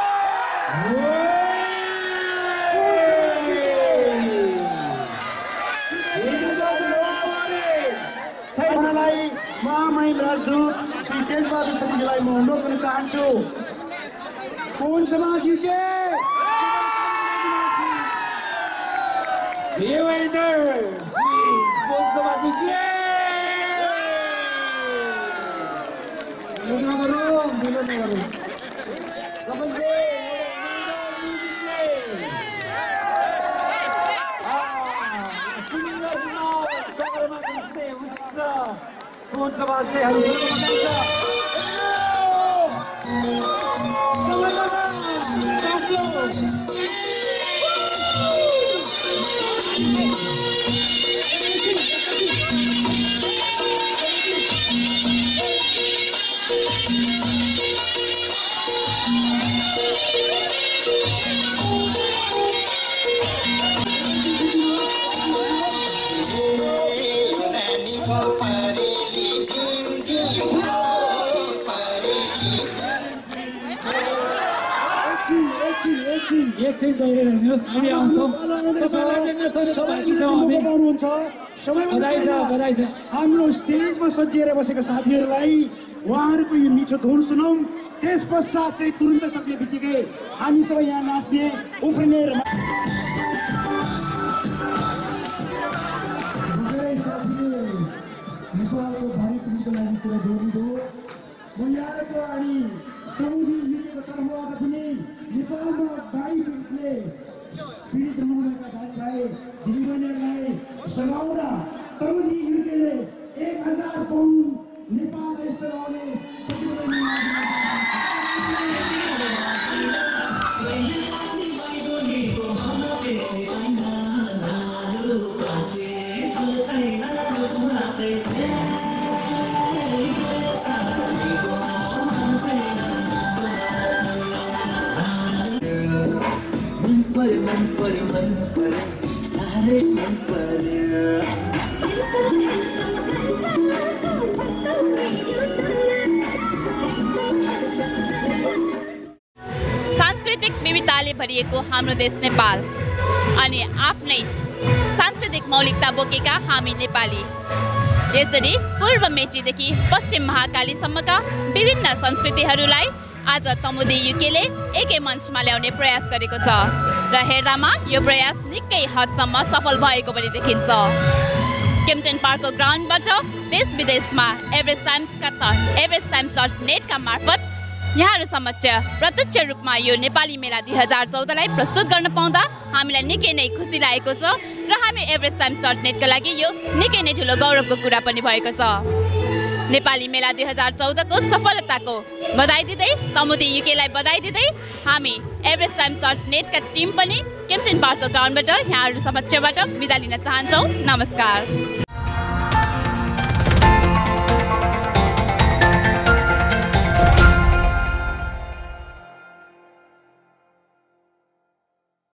उहाँलाई महामहिम राजदूत श्री तेजबहादुर छेत्रीजीलाई म अनुरोध गर्न चाहन्छु। कुन समाज युके हाम्रो स्टेजमा सजिएर बसेका साथीहरूलाई उहाँहरूको यो मिठो धुन सुनौँ। त्यस पश्चात चाहिँ तुरुन्त सक्ने बित्तिकै हामी सबै यहाँ नाच्ने उफ्रिने नेपालको भारी पीडितको लागि कुरा जोडिँदो म यहाँको अनि सौदी युकेको तर्फबाट पनि नेपालमा भारी पीडित हुनुहुनेका दाजुभाइ दिदीबहिनीहरूलाई सघाउँदा सौदी युकेले 1000 पाउन्ड नेपाललाई सघाउने सांस्कृतिक विविधताले भरिएको हाम्रो देश नेपाल अनि आफ्नै सांस्कृतिक मौलिकता बोकेका हामी नेपाली यसरी पूर्व मेचीदेखि पश्चिम महाकालीसम्मका विभिन्न संस्कृतिहरूलाई आज तमुदी युकेले एकै मञ्चमा ल्याउने प्रयास गरेको छ र हेर्दामा यो प्रयास निकै हदसम्म सफल भएको पनि देखिन्छ। केम्पटन पार्कको ग्राउन्डबाट देश विदेशमा everesttimes.net का मार्फत यहाँहरू समक्ष प्रत्यक्ष रूपमा यो नेपाली मेला 2014लाई प्रस्तुत गर्न पाउँदा हामीलाई निकै नै खुसी लागेको छ र हामी everesttimes.net का लागि यो निकै नै ठुलो गौरवको कुरा पनि भएको छ। नेपाली मेला 2014 को सफलताको बधाई दिँदै तमुदी युकेलाई बधाई दिँदै हामी everesttimes.net का टिम पनि केम्पटन पार्कको ग्राउन्डबाट यहाँहरू समक्षबाट बिदा लिन चाहन्छौँ। नमस्कार।